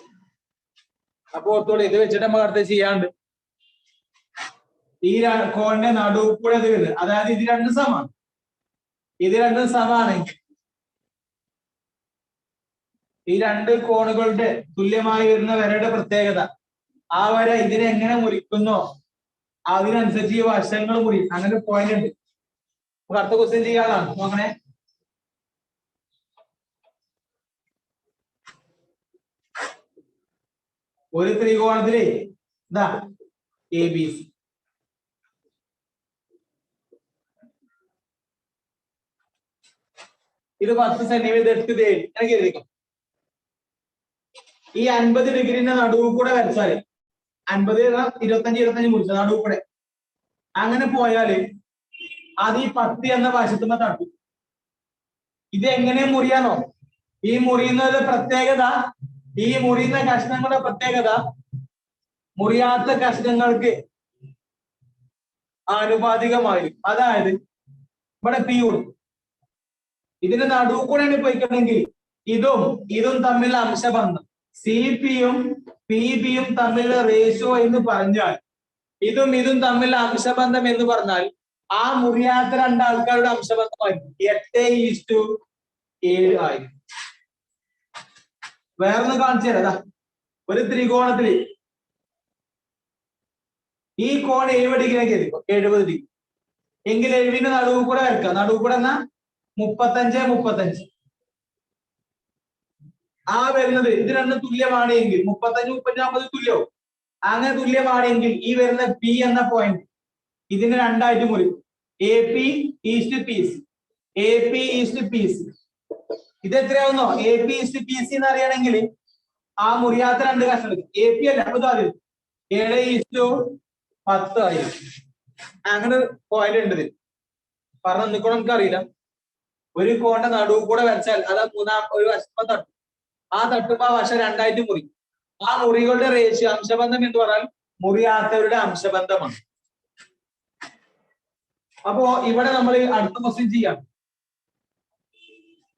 അപ്പൊ ഓർത്തോളൂ, ഇത് വെച്ചിട്ട് നമ്മൾ അടുത്ത് ചെയ്യാണ്ട് ഈ കോണിന്റെ നടുവ് കൂടെ ഇത് വരുന്നത്, അതായത് ഇത് രണ്ടും സമമാണ്. ഇത് രണ്ടും സമമാണെങ്കിൽ ഈ രണ്ട് കോണുകളുടെ തുല്യമായി വരുന്ന വരയുടെ പ്രത്യേകത, ആ വര ഇതിനെ എങ്ങനെ മുറിക്കുന്നോ അതിനനുസരിച്ച് ഈ വശങ്ങൾ മുറി. അങ്ങനെ പോയിന്റ് ഉണ്ട്. നമുക്ക് അടുത്ത ക്വസ്റ്റ്യൻ ചെയ്യാതാണ്. നോക്കണേ, ഒരു ത്രികോണത്തില് ഇതാ ABC, ഇത് 10 സെന്റിമീറ്റർ എടുത്ത് എനിക്ക് എഴുതിക്കും. ഈ 50 ഡിഗ്രിന്റെ നടുവ് കൂടെ വരച്ചാല് 50 25 മുറിച്ച നടുവ് കൂടെ അങ്ങനെ പോയാല് അത് ഈ 10 എന്ന വശത്തുമ്പോ തട്ടും. ഇത് എങ്ങനെ മുറിയാനോ, ഈ മുറിയുന്നതിന്റെ പ്രത്യേകത, ഈ മുറിയുന്ന കഷ്ണങ്ങളുടെ പ്രത്യേകത മുറിയാത്ത കഷ്ണങ്ങൾക്ക് ആനുപാതികമായി. അതായത് ഇവിടെ P കൊടുക്കും, ഇതിന്റെ നടുവ് കൂടെയാണ് പോയിക്കണമെങ്കിൽ ഇതും ഇതും തമ്മിലുള്ള അംശബന്ധം CPയും PBയും തമ്മിലുള്ള റേഷ്യോ എന്ന് പറഞ്ഞാൽ, ഇതും ഇതും തമ്മിലുള്ള അംശബന്ധം എന്ന് പറഞ്ഞാൽ ആ മുറിയാത്ത രണ്ടാൾക്കാരുടെ അംശബന്ധമായിരിക്കും 8:7 ആയിരിക്കും. വേറൊന്ന് കാണിച്ചു തരാം. ഒരു ത്രികോണത്തില് ഈ കോൺ 70 ഡിഗ്രിയൊക്കെ ആയിരിക്കും, 70 ഡിഗ്രി എങ്കിൽ 70ന്റെ നടുവ് കൂടെ വരക്കാം. നടുവ് കൂടെ എന്നാ 35 ആ വരുന്നത് ഇത് രണ്ടും തുല്യമാണെങ്കിൽ 35 50 തുല്യവും. അങ്ങനെ തുല്യമാണെങ്കിൽ ഈ വരുന്ന P എന്ന പോയിന്റ് ഇതിനെ രണ്ടായിട്ട് മുറിക്കും. AP east PC, AP east PC. ഇത് എത്രയാവുന്നോ? AP ഈസ്റ്റ് PC എന്ന് അറിയണമെങ്കിൽ ആ മുറിയാത്ത രണ്ട് കഷ്ണം എടുക്കും. AP അല്ല, അപ്പൊ 7:10 ആയിരിക്കും. അങ്ങനെ പോയിന്റ് ഉണ്ട്. പറഞ്ഞു നിൽക്കണം, നമുക്ക് അറിയില്ല. ഒരു കോണിന്റെ നടുവ് കൂടെ വരച്ചാൽ അത് ഒരു വശം തട്ടും. ആ തട്ടുമ്പോ ആ വശം രണ്ടായിട്ട് മുറിക്കും. ആ മുറികളുടെ റേഷ്യോ അംശബന്ധം എന്ന് പറഞ്ഞാൽ മുറിയാത്തവരുടെ അംശബന്ധമാണ്. അപ്പോ ഇവിടെ നമ്മൾ അടുത്ത ക്വസ്റ്റ്യൻ ചെയ്യാം.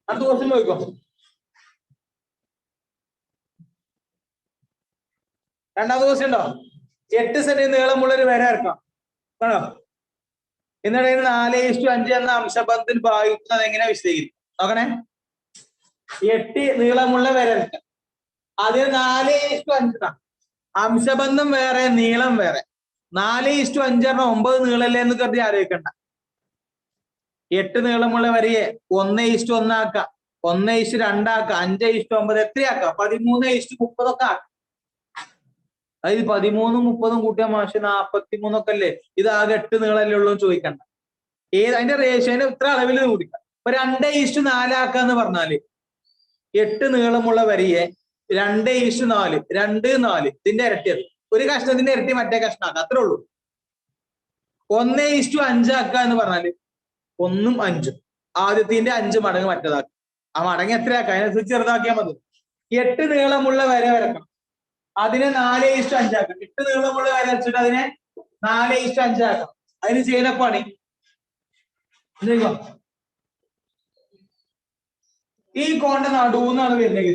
അടുത്ത ക്വസ്റ്റ്യൻ നോക്കോ. രണ്ടാമത്തെ ക്വസ്റ്റ്യൻ ഉണ്ടോ? 8 സെന്റ് നീളമുള്ള ഒരു വര ഇറക്കാം. കാണോ? എന്നിട്ട് 4:5 എന്ന അംശബന്ധത്തിൽ ഭാഗിക്കുന്നത് എങ്ങനെ വിശദീകരിക്കും? നോക്കണേ, 8 നീളമുള്ള വര ഇറക്കാം. അതിന് 4:5 അംശബന്ധം വേറെ, നീളം വേറെ. 4:5 9 നീളല്ലേ എന്ന് കരുതി ആലോചിക്കണ്ട. 8 നീളമുള്ള വരയെ 1:1 ആക്കാം, 1:2 ആക്കാം, 5:9 എത്രയാക്കാം? 13:30 ഒക്കെ ആക്കാം. അതായത് 13 30 കൂട്ടിയ മാഷ് 43 ഒക്കെ അല്ലേ? ഇത് ആകെ 8 നീളല്ലേ ഉള്ളൂ ചോദിക്കണ്ട. അതിന്റെ റേഷ്യോന്റെ ഇത്ര അളവിൽ കൂടിക്കാം. ഇപ്പൊ 2:4 ആക്കാന്ന് പറഞ്ഞാല് 8 നീളമുള്ള വരിയെ 2:4 2 4 ഇതിന്റെ ഇരട്ടിയത്. ഒരു കഷ്ണത്തിന്റെ ഇരട്ടി മറ്റേ കഷ്ണാക്കാം, അത്രേ ഉള്ളൂ. 1:5 ആക്കുക എന്ന് പറഞ്ഞാല് 1 5 ആദ്യത്തിന്റെ 5 മടങ്ങ് മറ്റേതാക്കും. ആ മടങ്ങ് എത്രയാക്കാം? അതിനനുസരിച്ച് ചെറുതാക്കിയാൽ മതി. 8 നീളമുള്ള വര വരക്കണം, അതിനെ 4:5 ആക്കാം. 8 നീളമുള്ള വര വെച്ചിട്ട് അതിനെ 4:5 ആക്കാം. അതിന് ചെയ്യുന്ന പണി ഈ കോണിന്റെ നടുവെന്നാണ് വരുന്നത്.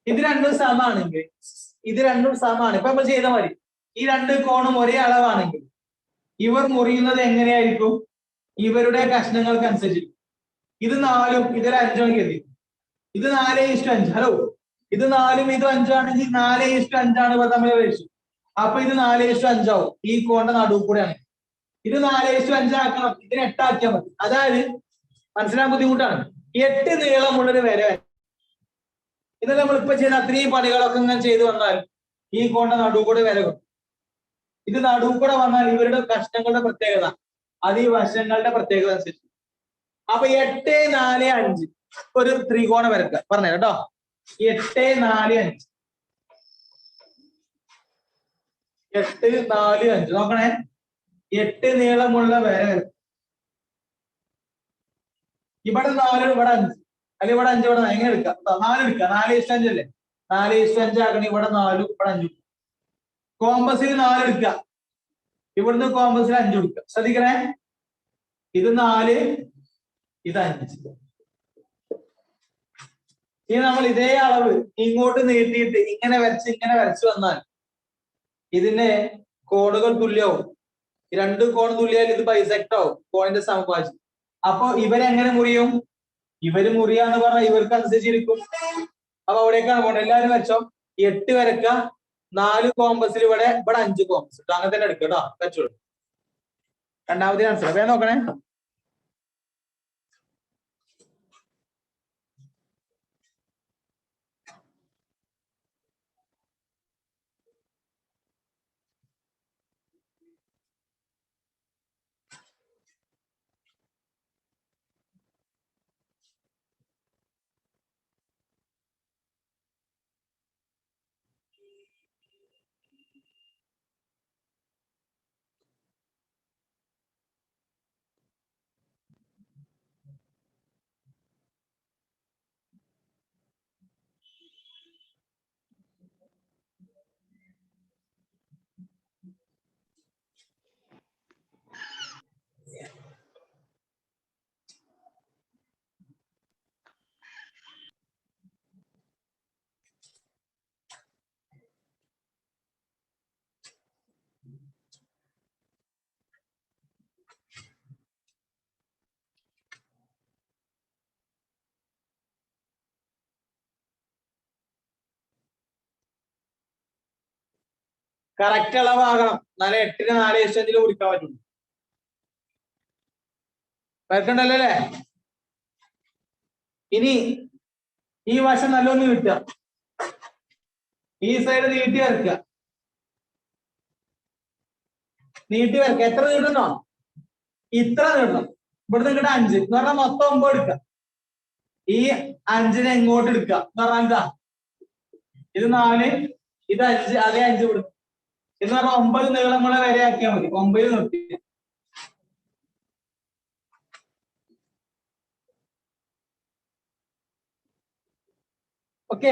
ഇത് രണ്ടും സമമാണെങ്കിൽ, ഇത് രണ്ടും സമമാണ്. ഇപ്പൊ നമ്മൾ ചെയ്ത മതി. ഈ രണ്ട് കോണും ഒരേ അളവാണെങ്കിൽ ഇവർ മുറിയുന്നത് എങ്ങനെയായിരിക്കും? ഇവരുടെ കഷ്ണങ്ങൾക്ക് അനുസരിച്ച്. ഇത് 4ഉം ഇതൊരു 5ഉം കരുതി. ഇത് 4:5. ഹലോ, ഇത് 4ഉം ഇത് 5 ആണെങ്കിൽ 4:5 ആണ് തമ്മിൽ റേഷ്യോ. അപ്പൊ ഇത് 4:5 ആവും ഈ കോണിന്റെ നടുവ് കൂടെയാണ്. ഇത് 4:5 ആക്കണം, ഇതിന് 8 ആക്കിയാൽ മതി. അതായത് മനസ്സിലാൻ ബുദ്ധിമുട്ടാണ്. 8 നീളമുള്ളൊരു വര. ഇത് നമ്മൾ ഇപ്പൊ ചെയ്ത അത്രയും പണികളൊക്കെ ഇങ്ങനെ ചെയ്തു വന്നാൽ ഈ കോണിന്റെ നടുവ് കൂടെ വരകും. ഇത് നടുവ് കൂടെ വന്നാൽ ഇവരുടെ കഷ്ണങ്ങളുടെ പ്രത്യേകത അത് ഈ വശങ്ങളുടെ പ്രത്യേകത അനുസരിച്ച്. അപ്പൊ 8 4 5 ഒരു ത്രികോണം വരക്കുക. പറഞ്ഞു കേട്ടോ, 8 4 5 8 4 5 നോക്കണേ. 8 നീളമുള്ള വര. ഇവിടെ 4 ഇവിടെ 5 അല്ലെ, ഇവിടെ 5 ഇവിടെ എങ്ങനെ എടുക്കാം? 4 എടുക്കാം. 4:5 അല്ലേ? 4:5 ആക്കണം. ഇവിടെ 4 ഇവിടെ 5. കോമ്പസിൽ 4 എടുക്കുക, ഇവിടുന്ന് കോമ്പസിൽ 5 എടുക്കുക. ശ്രദ്ധിക്കണേ, ഇത് 4 ഇത് 5. ഇനി നമ്മൾ ഇതേ അളവ് ഇങ്ങോട്ട് നീട്ടിയിട്ട് ഇങ്ങനെ വരച്ച് വന്നാൽ ഇതിന്റെ കോണുകൾ തുല്യവും. രണ്ട് കോൺ തുല്യാൽ ഇത് ബൈസെക്ട് ആവും, കോണിന്റെ സമപാർശ്വം. അപ്പൊ ഇവരെങ്ങനെ മുറിയും? ഇവര് മുറിയാന്ന് പറഞ്ഞാൽ ഇവർക്ക് അനുസരിച്ചിരിക്കും. അപ്പൊ അവിടേക്കാണ് പോകേണ്ടത്. എല്ലാവരും വെച്ചോ, 8 വരക്ക, 4 കോമ്പസിൽ ഇവിടെ 5 കോമ്പസ്. അങ്ങനെ തന്നെ എടുക്കുക കേട്ടോ. വെച്ചോളൂ. രണ്ടാമത്തെ ആൻസർ വേഗം നോക്കണേ. കറക്റ്റ് അളവാകണം, എന്നാലേ 8-ന് 4 കുടിക്കാൻ പറ്റുള്ളൂ. വരക്കണ്ടല്ലോ അല്ലേ? ഇനി ഈ വശം നല്ലൊന്ന് കിട്ടുക, ഈ സൈഡ് നീട്ടി വരക്കുക. എത്ര നീട്ടണോ? ഇത്ര നീട്ടണം. ഇവിടുന്ന് ഇങ്ങോട്ട് 5 എന്ന് പറഞ്ഞാൽ മൊത്തം 9 എടുക്കുക. ഈ 5-നെ എങ്ങോട്ട് എടുക്കുക എന്ന് പറഞ്ഞാൽ എന്താ? ഇത് 4, ഇത് 5, അതേ 5 കൊടുക്കും എന്ന് പറഞ്ഞാൽ 9 നീളങ്ങളെ വരെ ആക്കിയാൽ മതി. 9 നിർത്തി. ഓക്കെ,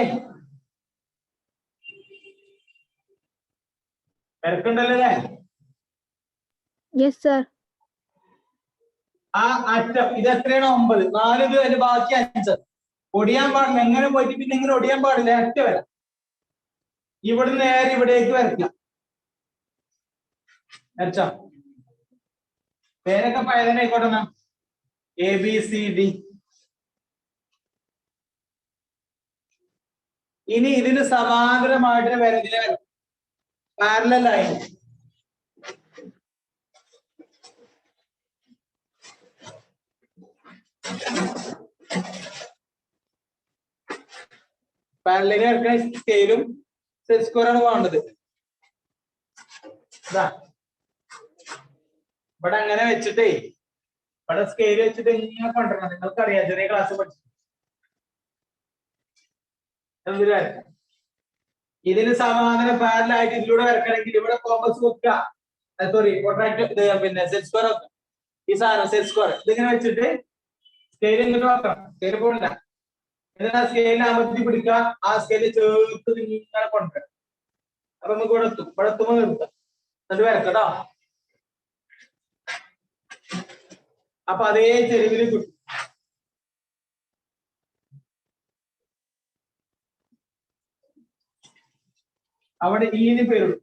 വരക്കുണ്ടല്ലേ? ആ അറ്റം ഇത് എത്രയാണ്? 9. 4 ഇത് അതിന്റെ ബാക്കി 5. ഒടിയാൻ പാടില്ല. എങ്ങനെ പോയിട്ട് പിന്നെ ഇങ്ങനെ ഒടിയാൻ പാടില്ല. അറ്റ വരാം. ഇവിടെ നേരെ ഇവിടേക്ക് വരയ്ക്കാം. വരച്ചോ? പേരൊക്കെ പഴയതന്നെ ആയിക്കോട്ടെ. ABCD. ഇനി ഇതിന് സമാന്തരമായിട്ട് ഇതിലെ പാരലൽ ആയി പാരലൽ വരക്കുന്ന സ്കെയിലും സെറ്റ് സ്ക്വയറാണ് വേണ്ടത്. ഇവിടെ അങ്ങനെ വെച്ചിട്ടേ ഇവിടെ സ്കെയിൽ വെച്ചിട്ട് ഇങ്ങനെ കൊണ്ടുവരണം. നിങ്ങൾക്കറിയാം, ചെറിയ ക്ലാസ് പഠിച്ചു. ഇതിന് സമാന്തര പാരലായിട്ട് ഇതിലൂടെ വരക്കണമെങ്കിൽ ഇവിടെ കോമ്പസ് വെക്കുക. സോറി, പിന്നെ സെറ്റ് സ്ക്വയർ വെക്കുക. ഈ സാധനം സെറ്റ് സ്ക്വയർ ഇതിങ്ങനെ വെച്ചിട്ട് സ്കെയിൽ ഇങ്ങോട്ട് വെക്കണം. സ്കെയിൽ പോണില്ല. എന്നിട്ട് ആ സ്കെയിലിനെ അമർത്തി പിടിക്കുക. ആ സ്കെയില് ചേർത്ത് ഇങ്ങനെ കൊണ്ടുവരണം. അപ്പൊ നമുക്ക് ഇവിടെ എത്തും. ഇവിടെ എത്തുമ്പോൾ നിർത്താം. എന്നിട്ട് വരക്കട്ടോ. അപ്പൊ അതേ ചെരുവിൽ കിട്ടും. അവിടെ ഈന് പേരുള്ളൂ.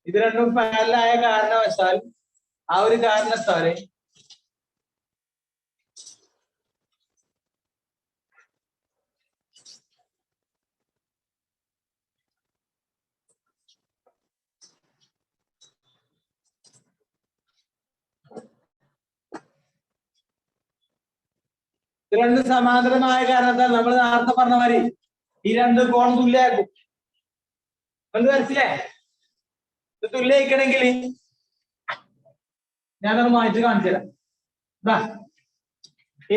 ഇത് രണ്ടും പാരലായ കാരണവശാൽ ആ ഒരു കാരണത്താല് ഇത് രണ്ടും സമാന്തരമായ കാരണത്താൽ നമ്മൾ നേരത്തെ പറഞ്ഞ മാതിരി ഈ രണ്ട് കോൺ തുല്യാക്കും. എന്ത് വരച്ചില്ലേ? ഇത് തുല്യയിക്കണമെങ്കിൽ ഞാനത് മാറ്റി കാണിച്ചു തരാം.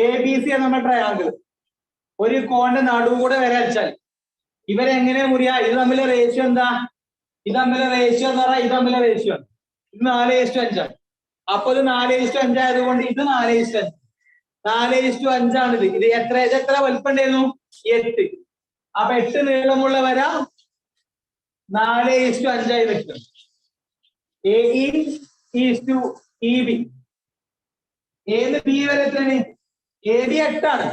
ABC എന്ന നമ്മുടെ ട്രയാങ്കിൾ ഒരു കോണിന്റെ നടുകൂടെ വരച്ചാൽ ഇവരെങ്ങനെ മുറിയാ? ഇത് തമ്മിലെ റേഷ്യോ എന്താ? ഇത് തമ്മിലെ റേഷ്യോ എന്ന് പറഞ്ഞാൽ ഇത് തമ്മിലെ റേഷ്യോ ഇത് 4:5 ആണ്. അപ്പൊ ഇത് 4:5 ആയതുകൊണ്ട് ഇത് 4:5. 4:5 ഇത് എത്ര വലിപ്പം ഉണ്ടായിരുന്നു? 8. അപ്പൊ 8 നീളമുള്ള വര 4:5 ആയി വെക്കും. AE is to EB. ഏത് ബി വരെ എത്രയാണ്? AB 8 ആണ്.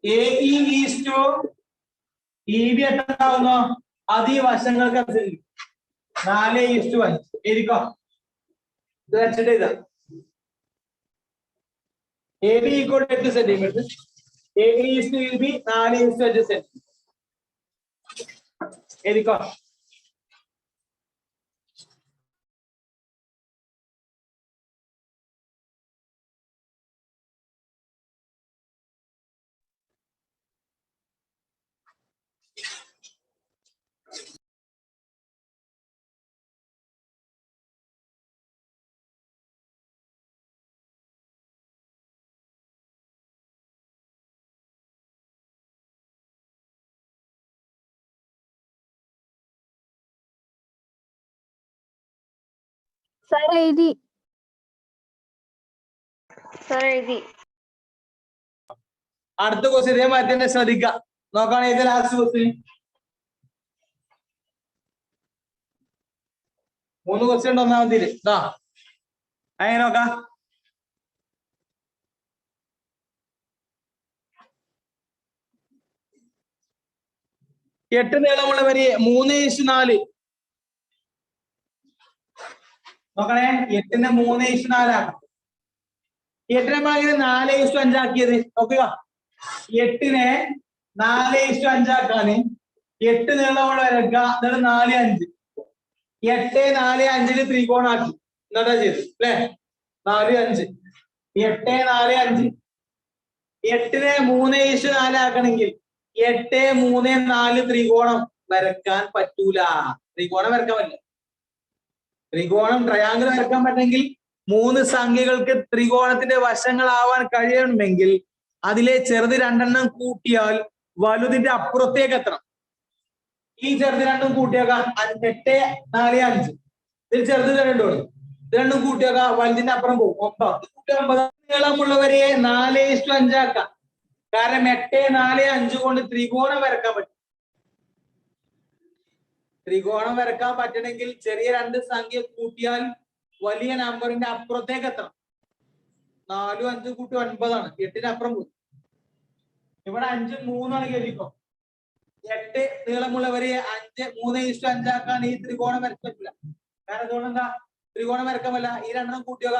AE ഈസ് ടു EB എത്രയാവുന്നോ? അത് ഈ വശങ്ങൾക്ക് അനുസരിച്ച് 4:5 എഴുതിക്കോ. ഇത് വെച്ചിട്ട് ഇതാ AB equal 8 centimetre. AE is to EB 4:5 centimetre. എഴുതിക്കോ. സാർ എഴുതി. അടുത്ത ക്വസ്റ്റ്യൻ ഇതേ മാറ്റി തന്നെ ശ്രദ്ധിക്കുക. നോക്കുകയാണെങ്കിൽ ഇത് ലാസ്റ്റ് ക്വസ്റ്റ്യൻ. 3 ക്വസ്റ്റ്യൻ ഉണ്ട് ഒന്നാമതില്. ഇതാ അങ്ങനെ നോക്കാം. എട്ട് നീളമുള്ള വരി 3:4. നോക്കണേ, 8നെ 3:4 ആക്കാം. 8നെ നമ്മൾ 4:5 ആക്കിയത് നോക്കുക. 8നെ 4:5 ആക്കാന് 8 നീളമുള്ള വരക്ക 4:5. 8 4:5 ത്രികോണാക്കി എന്നിട്ടാ ചെയ്ത് അല്ലെ? 4:5. 8 4:5. 8നെ 3:4 ആക്കണമെങ്കിൽ 8 3 4 ത്രികോണം വരക്കാൻ പറ്റൂല. ത്രികോണം വരക്കാൻ പറ്റില്ല. ത്രികോണം ട്രയാങ്കിൾ വരക്കാൻ പറ്റണമെങ്കിൽ 3 സംഖ്യകൾക്ക് ത്രികോണത്തിന്റെ വശങ്ങളാവാൻ കഴിയണമെങ്കിൽ അതിലെ ചെറുത് 2 കൂട്ടിയാൽ വലുതിന്റെ അപ്പുറത്തേക്ക് എത്തണം. ഈ ചെറുത് 2 കൂട്ടിയാൽ 8 4 5. ഇതിൽ ചെറുത് 2 ഇത് 2 കൂട്ടിയാൽ വലുതിന്റെ അപ്പുറം പോകും. 9. നീളമുള്ളവരെ 4:5 ആക്കാം. കാരണം 8 4 5 കൊണ്ട് ത്രികോണം വരക്കാൻ പറ്റും. ത്രികോണം വരക്കാൻ പറ്റണമെങ്കിൽ ചെറിയ 2 സംഖ്യ കൂട്ടിയാൽ വലിയ നമ്പറിന്റെ അപ്പുറത്തേക്ക് എത്തണം. 4 5 കൂട്ടി 9 ആണ്. 8ന് അപ്പുറം പോയി. ഇവിടെ 5 3 ആണ് കേൾക്കോ. 8 നീളമുള്ളവരെ 5 3:5 ആക്കാൻ ഈ ത്രികോണം വരക്കാൻ പറ്റില്ല. കാരണം അതുകൊണ്ട് എന്താ? ത്രികോണം വരക്കാൻ പറ്റില്ല. ഈ 2 കൂട്ടിയോക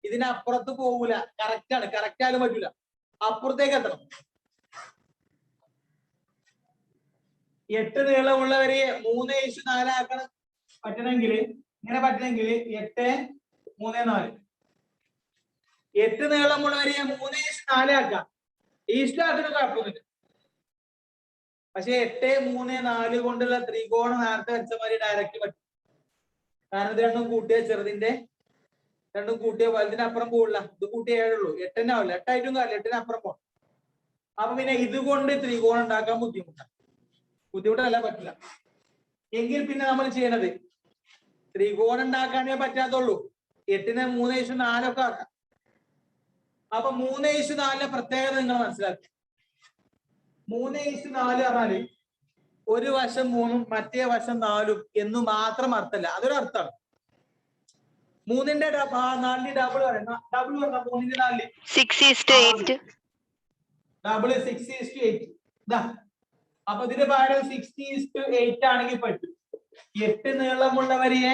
ഇതിന് അപ്പുറത്ത് പോകൂല. കറക്റ്റ് ആണ്. കറക്റ്റ് ആയാലും പറ്റൂല. അപ്പുറത്തേക്ക് എത്തണം. 8 നീളമുള്ളവരെ 3:4 ആക്കണം പറ്റണമെങ്കിൽ ഇങ്ങനെ പറ്റണമെങ്കിൽ 8 3 4. 8 നീളമുള്ളവരെ 3:4 ആക്കാം. ഈസ്റ്റ് ആക്കുന്ന കുഴപ്പമൊന്നുമില്ല. പക്ഷെ 8 3 4 കൊണ്ടുള്ള ത്രികോണം നേരത്തെ വെച്ച മാതിരി ഡയറക്റ്റ് പറ്റും. കാരണം ഇത് 2 കൂട്ടിയ ചെറുതിന്റെ 2 കൂട്ടിയ വലുതിന് അപ്പുറം പോകില്ല. ഇത് കൂട്ടിയ 7 ഉള്ളൂ. 8 ആവില്ല. 8 ആയിട്ടും കാര്യം 8ന് അപ്പുറം പോകും. അപ്പൊ പിന്നെ ഇതുകൊണ്ട് ത്രികോണം ഉണ്ടാക്കാൻ ബുദ്ധിമുട്ടല്ല, പറ്റില്ല. എങ്കിൽ പിന്നെ നമ്മൾ ചെയ്യണത് ത്രികോണം ഉണ്ടാക്കാനേ പറ്റാത്തുള്ളൂ. 8നെ 3:4 ഒക്കെ ആക്കാം. അപ്പൊ 3:4 പ്രത്യേകത നിങ്ങൾ മനസ്സിലാക്കുക. 3:4 പറഞ്ഞാല് ഒരു വശം 3ഉം മറ്റേ വശം 4ഉം എന്ന് മാത്രം അർത്ഥമല്ല. അതൊരു അർത്ഥമാണ്. 3ന്റെ 4ന്റെ ഡബിൾ പറയാം. ഡബിൾ പറഞ്ഞാൽ 3ന്റെ 4 6:8. ഡബിൾ 6:8. ഇതാ. അപ്പൊ ഇതിന്റെ പകരം 6:8 ആണെങ്കിൽ പറ്റും. 8 നീളമുള്ളവരെ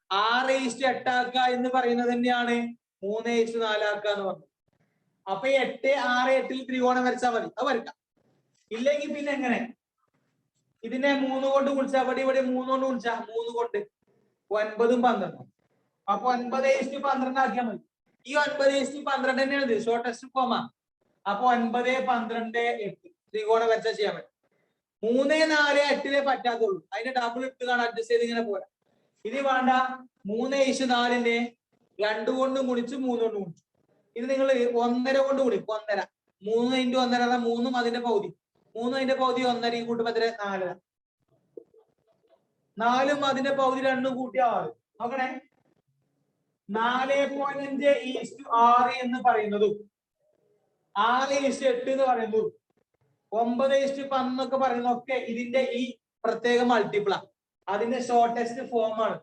6:8 ആക്കുക എന്ന് പറയുന്നത് തന്നെയാണ് 3:4 ആക്കുക എന്ന് പറഞ്ഞു. അപ്പൊ 8 6 8 ത്രികോണം വരച്ചാൽ മതി. അത് വരക്കാം. ഇല്ലെങ്കിൽ പിന്നെ എങ്ങനെ? ഇതിനെ 3 കൊണ്ട് ഗുണിച്ചാൽ ഇവിടെ 3 കൊണ്ട് ഗുണിച്ചാ 3 കൊണ്ട് 9ഉം 12. അപ്പൊ 9:12 ആക്കിയാൽ മതി. ഈ 9:12 തന്നെയാണ് ഇത് ഷോർട്ടസ്റ്റ് ഫോമാ. അപ്പൊ 9 12 8 ത്രികോണം വരച്ചാൽ ചെയ്യാൻ പറ്റും. 3 4 8 പറ്റാത്തുള്ളൂ. അതിന്റെ ഡബിൾ ഇട്ട് കാണാൻ അഡ്ജസ്റ്റ് ചെയ്ത് ഇങ്ങനെ പോരാ. ഇനി വേണ്ട 3:4 2 കൊണ്ട് ഗുണിച്ച് 3 കൊണ്ട് ഗുണിച്ചു. ഇത് നിങ്ങൾ 1.5 കൊണ്ട് ഗുണിക്കും. 1.5 3 × 1.5 3ഉം അതിന്റെ പകുതി. 3 അതിന്റെ പകുതി 1.5 കൂട്ടുമ്പോ 4. 4ഉം അതിന്റെ പകുതി 2 കൂട്ടി 6. നോക്കണേ, 4.5:6 എന്ന് പറയുന്നതും 6:8 എന്ന് പറയുന്നതും 9:11 എന്നൊക്കെ പറയുന്നതൊക്കെ ഇതിന്റെ ഈ പ്രത്യേക മൾട്ടിപ്പിളാ. അതിന്റെ ഷോർട്ടസ്റ്റ് ഫോം ആണ്.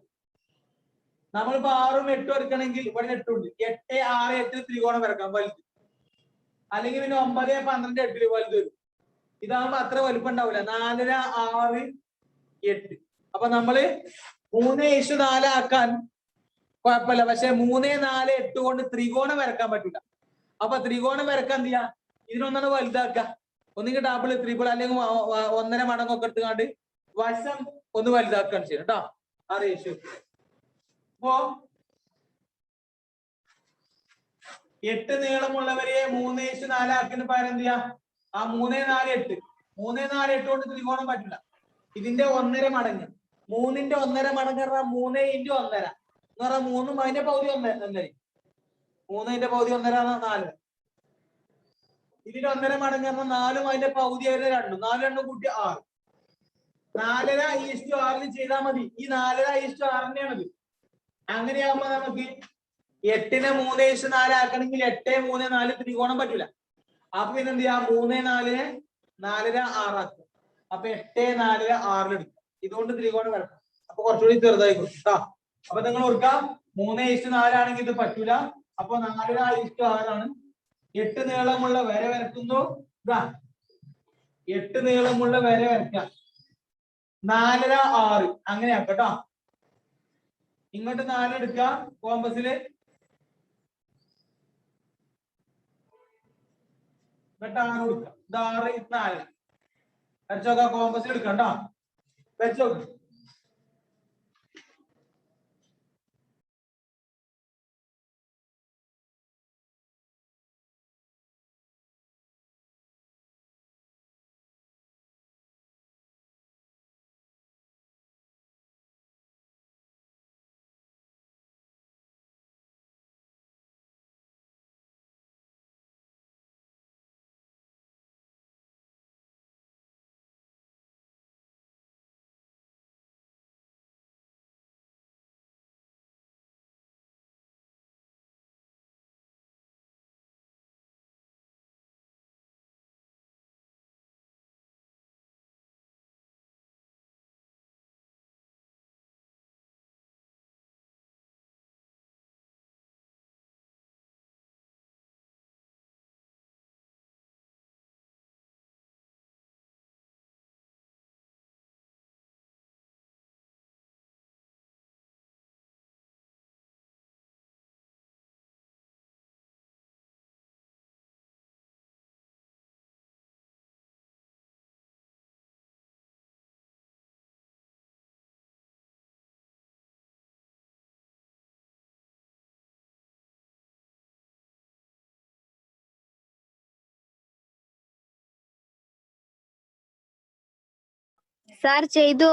നമ്മളിപ്പോ 6ഉം 8ഉം എടുക്കണമെങ്കിൽ ഇവിടെ 8 ഉണ്ട്. 8, 6, 8 ത്രികോണം വരക്കാം വലുത്. അല്ലെങ്കിൽ പിന്നെ 9, 12, 8 വലുത് വരും. ഇതാകുമ്പോ അത്ര വലുപ്പം ഉണ്ടാവില്ല. 4, 6, 8. അപ്പൊ നമ്മള് 3:4 ആക്കാൻ കുഴപ്പമില്ല. പക്ഷെ 3, 4, 8 കൊണ്ട് ത്രികോണം വരക്കാൻ പറ്റില്ല. അപ്പൊ ത്രികോണം വരക്കാൻ എന്ത് ചെയ്യാ? ഇതിനൊന്നാണ് വലുതാക്ക. ഒന്നുകിൽ ഡബിൾ, ത്രിബിൾ അല്ലെങ്കിൽ 1.5 മടങ്ങൊക്കെ എടുത്തുകൊണ്ട് വശം ഒന്ന് വലുതാക്കുകയാണ് ചെയ്യും കേട്ടോ. ആ റേഷ്യോ. അപ്പോ 8 നീളമുള്ളവരെ 3:4 ആക്കിന് പകരം എന്ത് ചെയ്യാ? ആ 3, 4, 8. 3, 4, 8 കൊണ്ട് ത്രികോണം പറ്റില്ല. ഇതിന്റെ 1.5 മടങ്ങ്. 3ന്റെ 1.5 മടങ്ങ് പറഞ്ഞാൽ 3 × 1.5 എന്ന് പറഞ്ഞാൽ 3ഉം അതിന്റെ പകുതി 1.5. 3ന്റെ പകുതി 1.5 4. ഇതിന്റെ 1.5 മടങ്ങ് പറഞ്ഞാൽ 4ഉം അതിന്റെ പകുതി 2. 4 2 കൂട്ടി 6. 4:6 ചെയ്താൽ മതി. ഈ 4:6 അങ്ങനെയാകുമ്പോ നമുക്ക് 8നെ 3:4 ആക്കണമെങ്കിൽ 8, 3, 4 ത്രികോണം പറ്റൂല. അപ്പൊ പിന്നെ എന്ത് ചെയ്യാ? 3, 4നെ 4:6 ആക്കുക. അപ്പൊ 8, 4, 6 എടുക്കുക. ഇതുകൊണ്ട് ത്രികോണം വരക്കാം. അപ്പൊ കുറച്ചുകൂടി ചെറുതായിക്കോട്ടെ കേട്ടോ. അപ്പൊ നിങ്ങൾ ഓർക്കാം 3:4 ആണെങ്കിൽ ഇത് പറ്റൂല. അപ്പൊ 4:6 ആണ്. 8 നീളമുള്ള വര വരക്കുന്നു. ഇതാ 8 നീളമുള്ള വര വരക്കാം. 4:6 അങ്ങനെ ആക്കട്ടോ. ഇങ്ങോട്ട് 4 എടുക്ക കോമ്പസില്. എന്നിട്ട് 6 കൊടുക്കാം. ഇത് 6, ഇത് 4. വെച്ചോക്ക. കോമ്പസിൽ എടുക്കണ്ട. വെച്ചോക്ക്. സാർ ചെയ്തു.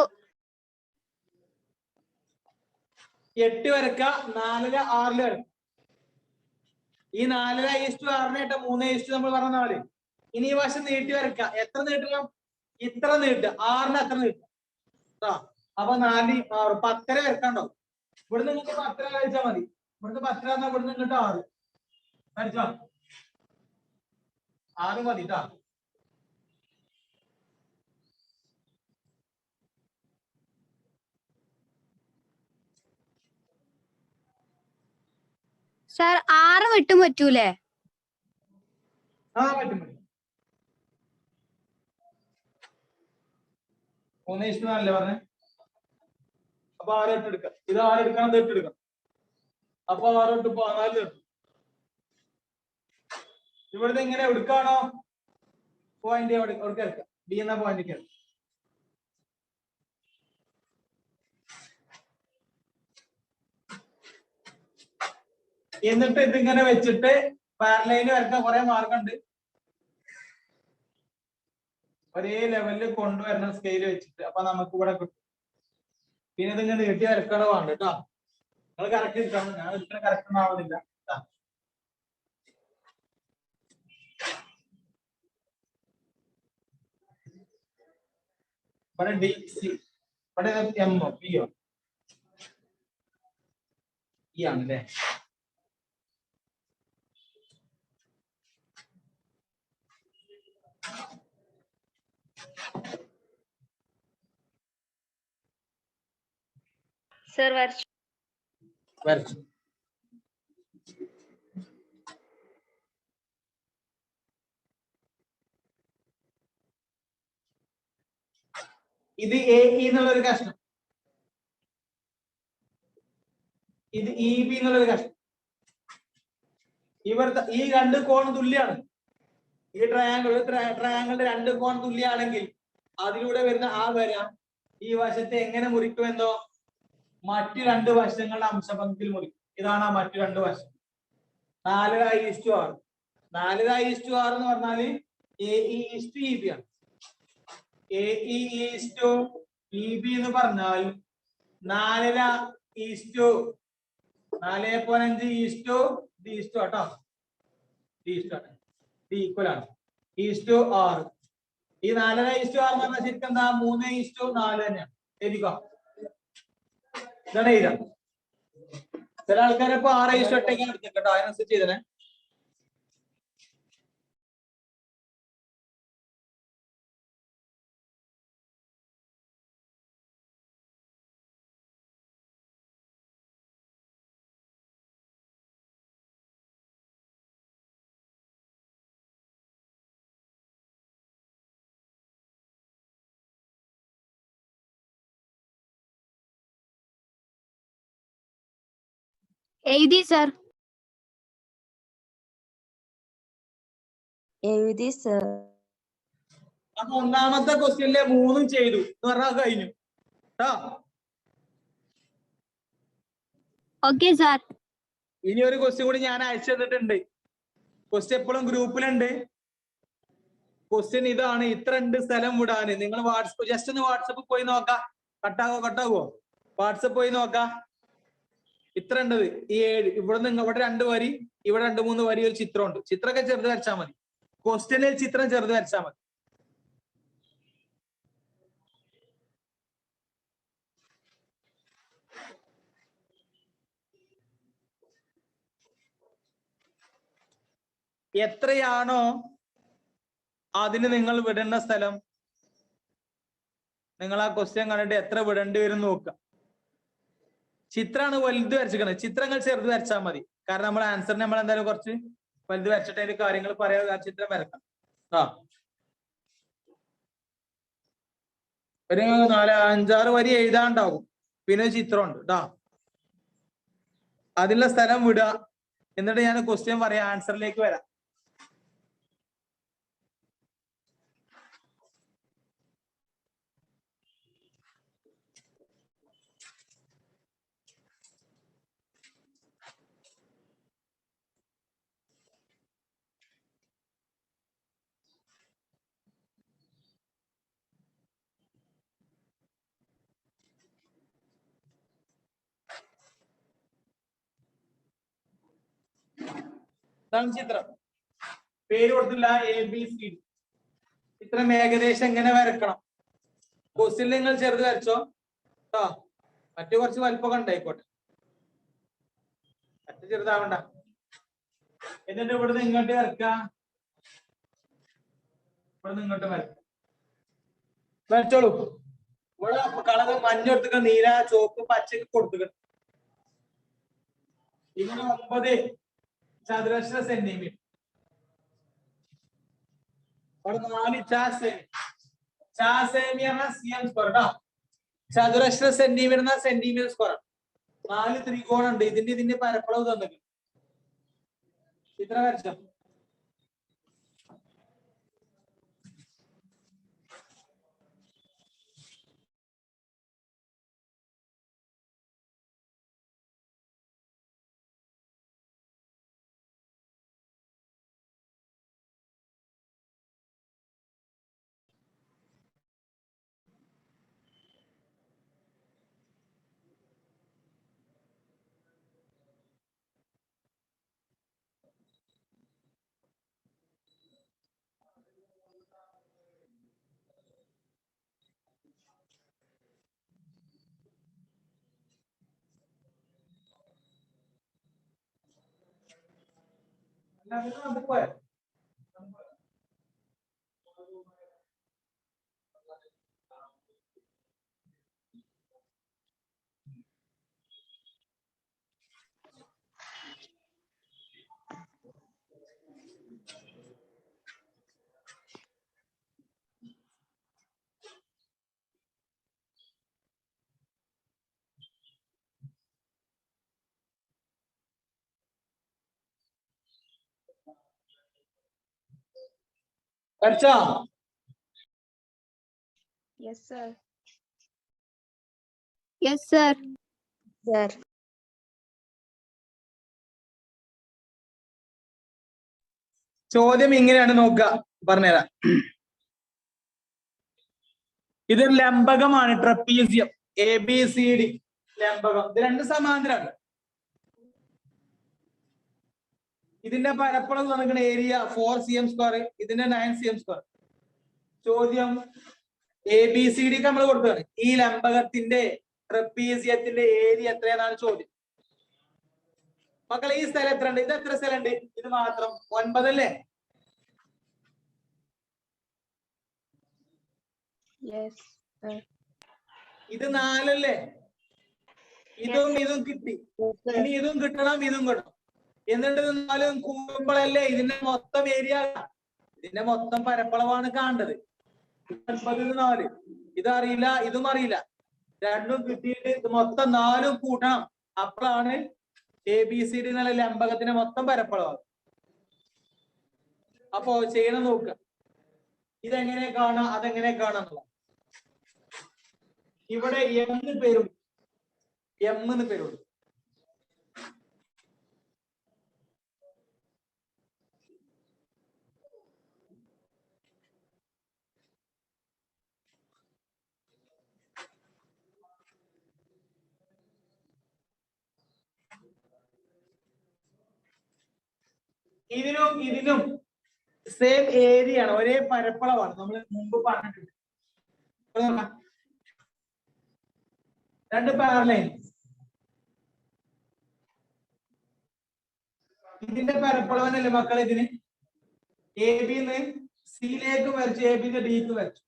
8 വരക്ക. 4:6 വരക്ക. ഈ 4:6 3 നമ്മൾ പറഞ്ഞ പോലെ. ഇനി ഈ വശം നീട്ടി വരക്ക. എത്ര നീട്ടണം? ഇത്ര നീട്ടുക. 6ന് അത്ര നീട്ടുക. അപ്പൊ 4, 6, 10 വരക്കാണ്ടോ. ഇവിടുന്ന് നിങ്ങൾക്ക് 10 കഴിച്ചാൽ മതി. ഇവിടുന്ന് 10 എന്നാൽ ഇവിടുന്ന് ഇങ്ങോട്ട് 6 കഴിച്ചോ. 6 മതി കേട്ടോ. സാർ 6 വിട്ടും പറ്റൂലേ? ആ പറ്റും. 3:4 പറഞ്ഞേ. അപ്പൊ 6 8 എടുക്കാം. ഇത് 6 എടുക്കണം, 8 എടുക്കണം. അപ്പൊ 6 8 14 എടുക്കും. ഇവിടുന്ന് ഇങ്ങനെ എടുക്കാണോ പോയിന്റ് എവിടെ എടുക്കാം? ബി എന്ന പോയിന്റ്. എന്നിട്ട് ഇതിങ്ങനെ വെച്ചിട്ട് പാരലൈന് വരക്കാൻ കുറെ മാർഗമുണ്ട്. ഒരേ ലെവലിൽ കൊണ്ടുവരണം സ്കെയിൽ വെച്ചിട്ട്. അപ്പൊ നമുക്ക് ഇവിടെ കിട്ടും. പിന്നെ ഇതിങ്ങനെ നീട്ടി വരക്കണ വേണ്ട കേട്ടോ. നിങ്ങൾ കറക്റ്റ് എടുക്കണം. ഞാൻ ഒരിക്കലും കറക്റ്റ് ഒന്നും ആവുന്നില്ല. ഇവിടെ ഡി സി, ഇവിടെ എമ്മോ പിയോ. ഈ ആണ് അല്ലേ? സർ വരച്ചു. ഇത് എ ഇ എന്നുള്ളൊരു കഷ്ണം, ഇത് ഇ ബി എന്നുള്ളൊരു കഷ്ണം. ഇവിടുത്തെ ഈ രണ്ട് കോൺ തുല്യാണ്. ഈ ട്രയാങ്കിളുടെ രണ്ട് കോൺ തുല്യാണെങ്കിൽ അതിലൂടെ വരുന്ന ആ വര ഈ വശത്തെ എങ്ങനെ മുറിക്കുമെന്നോ മറ്റു രണ്ട് വശങ്ങളുടെ അംശബന്ധത്തിൽ മുറിക്കും. ഇതാണ് ആ മറ്റു രണ്ട് വശം. 4:6. 4:6 എന്ന് പറഞ്ഞാല് AE:EB ആണ്. AE:EB എന്ന് പറഞ്ഞാൽ 4:4.5 കേട്ടോ. ഈക്വൽ ആണ്. 6. ഈ 4:6 എന്ന് പറഞ്ഞാൽ ശരിക്കും എന്താ? 3:4 തന്നെയാണ്. എഴുതിക്കോ. ഇതാണ് എഴുതാം. ചില ആൾക്കാരെ ഇപ്പൊ 6:8 എടുത്തിട്ടോ. അതിനനുസരിച്ച് ചെയ്തേ. എഴുതി സർ. എഴുതി സർ. അപ്പൊ ഒന്നാമത്തെ ക്വസ്റ്റ്യനിലെ 3 ചെയ്തു എന്ന് പറഞ്ഞാൽ കഴിഞ്ഞു കേട്ടോ. Okay sir. ഇനി ഒരു ക്വസ്റ്റ്യൻ കൂടി ഞാൻ അയച്ചു തന്നിട്ടുണ്ട്. ക്വസ്റ്റ്യൻ എപ്പോഴും ഗ്രൂപ്പിലുണ്ട്. ക്വസ്റ്റ്യൻ ഇതാണ്: ഇത്ര ഉണ്ട് സ്ഥലം വിടാന്. നിങ്ങൾ ജസ്റ്റ് ഒന്ന് വാട്സപ്പ് പോയി നോക്കാം. കട്ടാവോ? വാട്സപ്പ് പോയി നോക്കാം. ഇത്ര ഉണ്ടത് ഈ 7. ഇവിടെ ഇവിടെ 2 വരി, ഇവിടെ 2-3 വരി, ഒരു ചിത്രമുണ്ട്. ചിത്രമൊക്കെ ചെറുത് വരച്ചാൽ മതി. ക്വസ്റ്റ്യനിൽ ചിത്രം ചെറുത് വരച്ചാൽ മതി. എത്രയാണോ അതിന് നിങ്ങൾ വിടേണ്ട സ്ഥലം, നിങ്ങൾ ആ ക്വസ്റ്റ്യൻ കണ്ടിട്ട് എത്ര വിടേണ്ടി വരും നോക്കുക. ചിത്രമാണ് വലുത് വരച്ചിരിക്കുന്നത്. ചിത്രങ്ങൾ ചെറുത് വരച്ചാൽ മതി. കാരണം നമ്മൾ ആൻസറിന് നമ്മൾ എന്തായാലും കുറച്ച് വലുത് വരച്ചിട്ട് അതിന്റെ കാര്യങ്ങൾ പറയാതെ ആ ചിത്രം വരക്കാം. ഒരു 4-5-6 വരി എഴുതാണ്ടാവും. പിന്നെ ചിത്രമുണ്ട് കേട്ടോ. അതിനുള്ള സ്ഥലം വിടുക. എന്നിട്ട് ഞാൻ ക്വസ്റ്റ്യൻ പറയാം, ആൻസറിലേക്ക് വരാം. ഇതാണ് ചിത്രം. പേര് കൊടുത്തില്ല, ABCD. ചിത്രം ഏകദേശം എങ്ങനെ വരക്കണം? ക്വസ്റ്റ്യൻ നിങ്ങൾ ചെറുത് വരച്ചോ കേട്ടോ. മറ്റു കുറച്ച് വലിപ്പമൊക്കെ ഉണ്ടായിക്കോട്ടെ, മറ്റു ചെറുതാവണ്ട. എന്നിട്ട് ഇവിടുന്ന് ഇങ്ങോട്ട് വരക്കാം, ഇവിടുന്ന് ഇങ്ങോട്ട് വരച്ചോളൂ. ഇവിടെ കളറ് മഞ്ഞ കൊടുത്തുക, നീല, ചുവപ്പ്, പച്ചക്ക് കൊടുത്തുക. ഇവിടെ 9 ചതുരശ്ര സെന്റിമീറ്റർ. അവിടെ 4 ചാസേമി CM സ്ക്വയർ കേട്ടോ. ചതുരശ്ര സെന്റിമീറ്റർ സെന്റിമീറ്റർ സ്ക്വയർ. 4 ത്രികോണം ഉണ്ട്. ഇതിന്റെ പരപ്പളവ് തന്നിട്ട് ചിത്രം വരച്ചോ. വരച്ചോ? Yes, sir. Yes, sir. Sir. ചോദ്യം ഇങ്ങനെയാണ് നോക്കുക, പറഞ്ഞുതരാം. ഇതൊരു ലംബകമാണ്, ട്രപ്പീസിയം. ABCD ലംബകം. ഇത് രണ്ട് സമാന്തരമാണ്. ഇതിന്റെ പരപ്പളം നടക്കുന്ന ഏരിയ 4 cm², ഇതിന്റെ 9 cm². ചോദ്യം ABCD നമ്മൾ കൊടുത്തതാണ്. ഈ ലംബകത്തിന്റെ ട്രപ്പീസിയത്തിന്റെ ഏരിയ എത്രയെന്നാണ് ചോദ്യം. മക്കളെ ഈ സ്ഥലം എത്ര ഉണ്ട്? ഇത് എത്ര സ്ഥലം ഉണ്ട്? ഇത് മാത്രം 9 അല്ലേ? Yes, sir. ഇത് 4 അല്ലേ? ഇതും ഇതും കിട്ടി. ഇനി ഇതും കിട്ടണം, ഇതും കിട്ടണം. എന്നിട്ട് ഇത് 4 കൂടുമ്പോഴല്ലേ ഇതിന്റെ മൊത്തം ഏരിയ, ഇതിന്റെ മൊത്തം പരപ്പളവാണ് കാണേണ്ടത്. 9 4. ഇതറിയില്ല, ഇതും അറിയില്ല. രണ്ടും കിട്ടിയിട്ട് ഇത് മൊത്തം 4 കൂട്ടണം. അപ്പോഴാണ് ABCD എന്നുള്ള ലംബകത്തിന്റെ മൊത്തം പരപ്പളവ്. അപ്പോ ചെയ്യണം നോക്കുക. ഇതെങ്ങനെ കാണാം, അതെങ്ങനെ കാണാം. ഇവിടെ M എന്ന് പേരുണ്ട്. ഇതിനും സെയിം ഏരിയ ആണ്, ഒരേ പരപ്പളവാണ്. നമ്മൾ മുമ്പ് പറഞ്ഞിട്ടുണ്ട്. രണ്ട് പാരലൈൻ. ഇതിന്റെ പരപ്പളവനല്ലേ മക്കളെ ഇതിന്? AB-ന്ന് C-ലേക്ക് വരച്ചു, AB-ന്ന് D-ക്ക് വരച്ചു.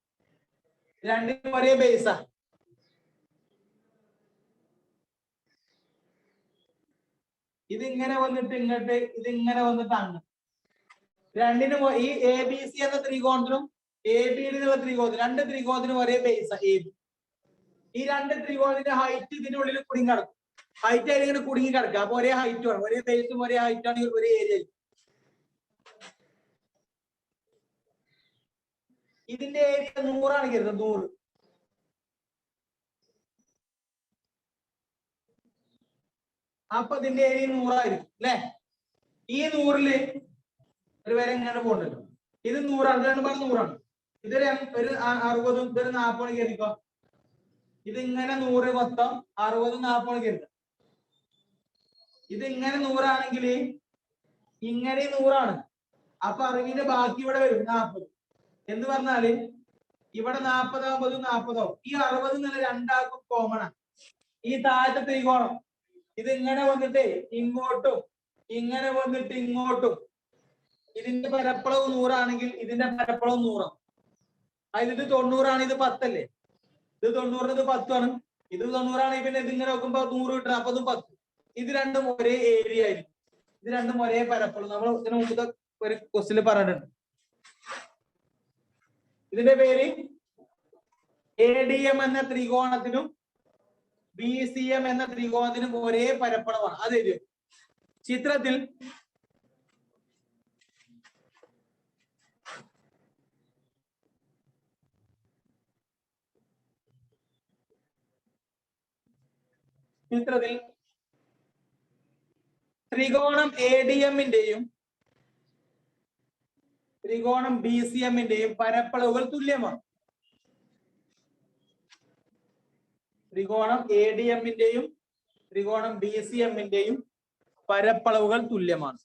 രണ്ടിനും ഒരേ ബേസാ. ഇതിങ്ങനെ വന്നിട്ട് ഇങ്ങോട്ട്, ഇതിങ്ങനെ വന്നിട്ട് അങ്ങ്. രണ്ടിനും ഈ ABC എന്ന ത്രികോണത്തിനും ABD എന്നുള്ള ത്രികോണത്തിനും, രണ്ട് ത്രികോണത്തിനും ഒരേ ബേസാ AB. ഈ രണ്ട് ത്രികോണത്തിന്റെ ഹൈറ്റ് ഇതിന്റെ ഉള്ളിൽ കുടുങ്ങി കിടക്കും. ഹൈറ്റ് ആയിട്ട് ഇങ്ങനെ കുടുങ്ങി കിടക്കുക. അപ്പൊ ഒരേ ഹൈറ്റ് ആണ്, ഒരേ ബേസും ഒരേ ഹൈറ്റ് ആണ്, ഒരേ ഏരിയ. ഇതിന്റെ ഏരിയ 100 ആണ് കരുതുന്നത്, 100. അപ്പൊ ഇതിന്റെ ഏരിയ 100 ആയിരിക്കും അല്ലെ? ഈ 100-ല് ഒരു വരെ ഇങ്ങനെ പോകണ്ടല്ലോ. ഇത് 100 ആണ്, രണ്ടും പറഞ്ഞ 100 ആണ്. ഇതൊരു 60-ഉം ഇതൊരു 40-ഉം കരുതിക്കോ. ഇത് ഇങ്ങനെ 100 മൊത്തം 60-ഉം 40-ഉം കരുതുക. ഇത് ഇങ്ങനെ 100 ആണെങ്കിൽ ഇങ്ങനെ 100 ആണ്. അപ്പൊ 60-ന്റെ ബാക്കി ഇവിടെ വരും 40. എന്ന് പറഞ്ഞാല് ഇവിടെ 40 ആകുമ്പോൾ 40 ആവും. ഈ 60 എന്നുള്ള രണ്ടാൾക്കും കോമൺ ആണ്. ഈ താഴത്തെ ത്രികോണം ഇത് ഇങ്ങനെ വന്നിട്ട് ഇങ്ങോട്ടും ഇങ്ങനെ വന്നിട്ട് ഇങ്ങോട്ടും, ഇതിന്റെ പരപ്പളവ് 100 ആണെങ്കിൽ ഇതിന്റെ പരപ്പളവ് 100 ആണ്. അതിൽ ഇത് 90 ആണ്, ഇത് 10 അല്ലേ? ഇത് 90, ഇത് 10 ആണ്. ഇത് 90 ആണെങ്കിൽ പിന്നെ ഇത് ഇങ്ങനെ നോക്കുമ്പോ 100 കിട്ടണം. അപ്പൊ ഇതും 10. ഇത് രണ്ടും ഒരേ ഏരിയ ആയിരിക്കും. ഇത് രണ്ടും ഒരേ പരപ്പളവ്. നമ്മൾ ഇതിന് മുമ്പത്തെ ഒരു ക്വസ്റ്റിൽ പറഞ്ഞിട്ടുണ്ട്. ഇതിന്റെ പേര് ADM എന്ന ത്രികോണത്തിനും BCM എന്ന ത്രികോണത്തിനും ഒരേ പരപ്പളവാണ്. അത് ചിത്രത്തിൽ ത്രികോണം ADM-ന്റെയും ത്രികോണം BCM-ന്റെയും പരപ്പളവുകൾ തുല്യമാണ്. ത്രികോണം ADM-ന്റെയും ത്രികോണം BCM-ന്റെയും പരപ്പളവുകൾ തുല്യമാണ്.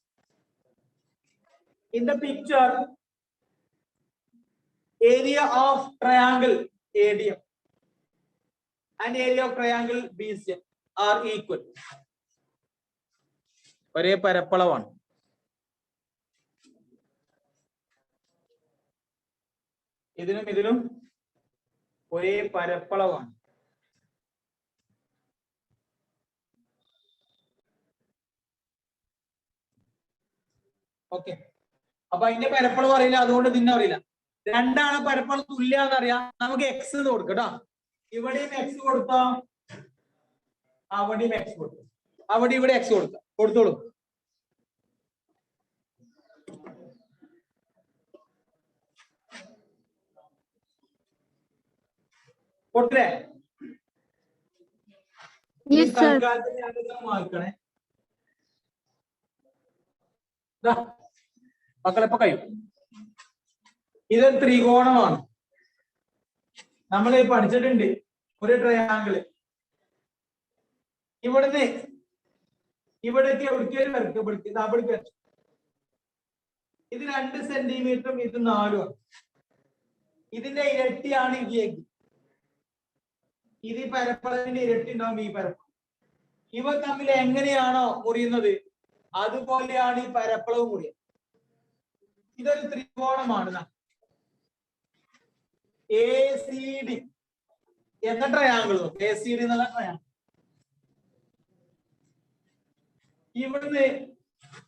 In the picture, area of triangle ADM and area of triangle BCM are equal. ഒരേ പരപ്പളവാണ്. ഇതിനും ഇതിനും ഒരേ പരപ്പളവാണ്. ഓക്കെ, അപ്പൊ അതിന്റെ പരപ്പളവ് അറിയില്ല, അതുകൊണ്ട് ഇതിനെ അറിയില്ല. രണ്ടാണ് പരപ്പളവ് തുല്യാന്ന് അറിയാം. നമുക്ക് എക്സ് എന്ന് കൊടുക്കാം കേട്ടോ. ഇവിടെയും എക്സ് കൊടുത്തോ, അവിടെയും എക്സ് കൊടുത്തു, അവിടെ ഇവിടെ എക്സ് കൊടുക്കാം, കൊടുത്തോളൂ. കൊടുത്തേ. Yes, sir. മാർക്കണേ മക്കളെ, ഇപ്പൊ കഴിയും. ഇതൊരു ത്രികോണമാണ്. നമ്മൾ പഠിച്ചിട്ടുണ്ട് ഒരു ട്രയാങ്കിള്. ഇവിടുന്ന് ഇവിടേക്ക് എവിടേക്ക് വരയ്ക്കും. ഇത് 2 സെന്റിമീറ്ററും ഇത് 4 ആണ്. ഇതിന്റെ ഇരട്ടിയാണ് ഈ എഗ്. ഇത് ഈ പരപ്പളവിന്റെ ഇരട്ടി ഉണ്ടാവും ഈ പരപ്പളവ്. ഇവ തമ്മിൽ എങ്ങനെയാണോ മുറിയുന്നത് അതുപോലെയാണ് ഈ പരപ്പളവ് മുറിയുന്നത്. ഇതൊരു ത്രികോണമാണ്. ACD എന്ന ട്രയാങ്കിൾ, ACD എന്നുള്ള ട്രയാങ്കിൾ. ഇവിടുന്ന്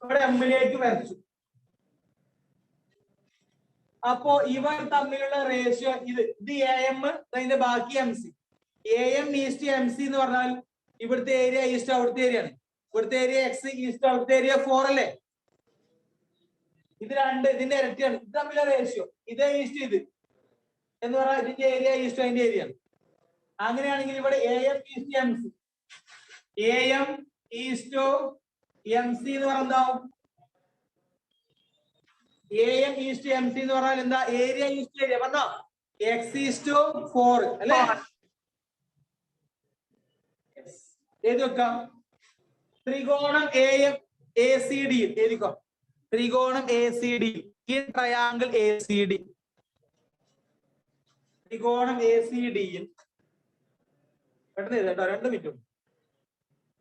ഇവിടെ എമ്മിലേക്ക് വരച്ചു. അപ്പോ ഇവർ തമ്മിലുള്ള റേഷ്യോ ഇത് AM, അതിന്റെ ബാക്കി MC. AM ഈസ്റ്റ് MC എന്ന് പറഞ്ഞാൽ ഇവിടുത്തെ ഏരിയ ഈസ്റ്റ് അവിടുത്തെ ഏരിയ ആണ്. ഇവിടുത്തെ ഏരിയ X ഈസ്റ്റ് അവിടുത്തെ ഏരിയ 4 അല്ലേ? ഇത് 2 ഇതിന്റെ ഇരട്ടിയാണ്. ഇത് തമ്മിലുള്ള റേഷ്യോ ഇത് ഈസ്റ്റ് ഇത് എന്ന് പറഞ്ഞാൽ ഇതിന്റെ ഏരിയ ഈസ്റ്റ് അതിന്റെ ഏരിയ ആണ്. അങ്ങനെയാണെങ്കിൽ ഇവിടെ AM is to MC, AM ഈസ്റ്റോ MC എന്ന് പറഞ്ഞാൽ എന്താവും? AM ഈസ്റ്റ് MC എന്ന് പറഞ്ഞാൽ എന്താ? ഏരിയ ഈസ്റ്റ് ഏരിയ പറഞ്ഞോ, X ഈസ്റ്റോ 4 അല്ലേ? എഴുതി വെക്കാം. ത്രികോണം ACD എഴുതിക്കോ. ത്രികോണം ACD, ഈ ട്രയാങ്കിൾ ACD, ത്രികോണം ACD യിൽ പെട്ടെന്ന് എഴുതാം കേട്ടോ, 2 മിനിറ്റ്.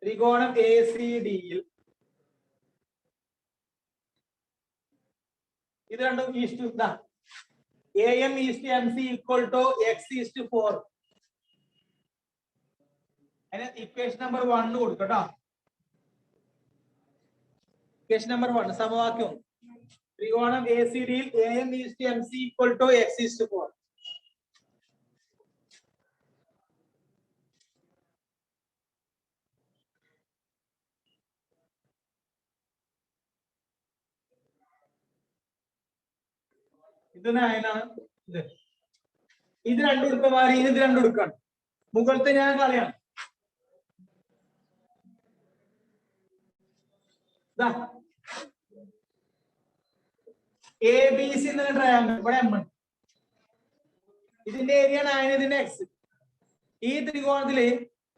ത്രികോണം ACD യിൽ ഇത് രണ്ടും ഈസ്റ്റ് ഇതാ, AM is to MC equal to X is to 4. അതിന് ഇക്വേഷൻ നമ്പർ 1 കൊടുക്കട്ടോ. ഇക്വേഷൻ നമ്പർ 1 സമവാക്യം. ത്രികോണം ACD യിൽ AM is to MC equal to X is to 4. ഇത് 9 ആണ്. ഇത് 2 എടുത്ത മാറി ഇത് 2 എടുക്കാണ്. മുകളിലത്തെ ഞാൻ കളിയാണ്. ABC എന്ന ട്രയാങ്കിൾ ഇവിടെ M. ഇതിന്റെ ഏരിയ 9, ഇതിന്റെ X. ഈ ത്രികോണത്തില്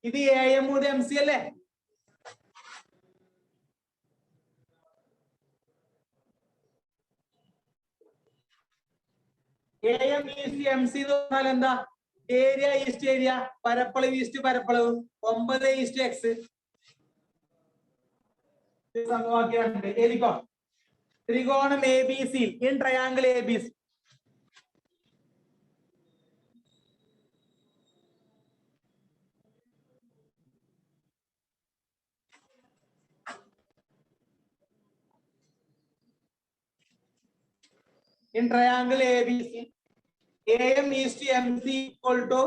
ഇത് AM ഇത് MC അല്ലേ? AM ഈസ്റ്റ് MC എന്ന് പറഞ്ഞാൽ എന്താ? ഏരിയ ഈസ്റ്റ് ഏരിയ, പരപ്പളവ് ഈസ്റ്റ് പരപ്പളവ്, 9 ഈസ്റ്റ് X. സമവാക്യം 2 എഴുതിക്കോ. ത്രികോണം ABC in triangle ABC. In triangle ABC, AM is to MC equal to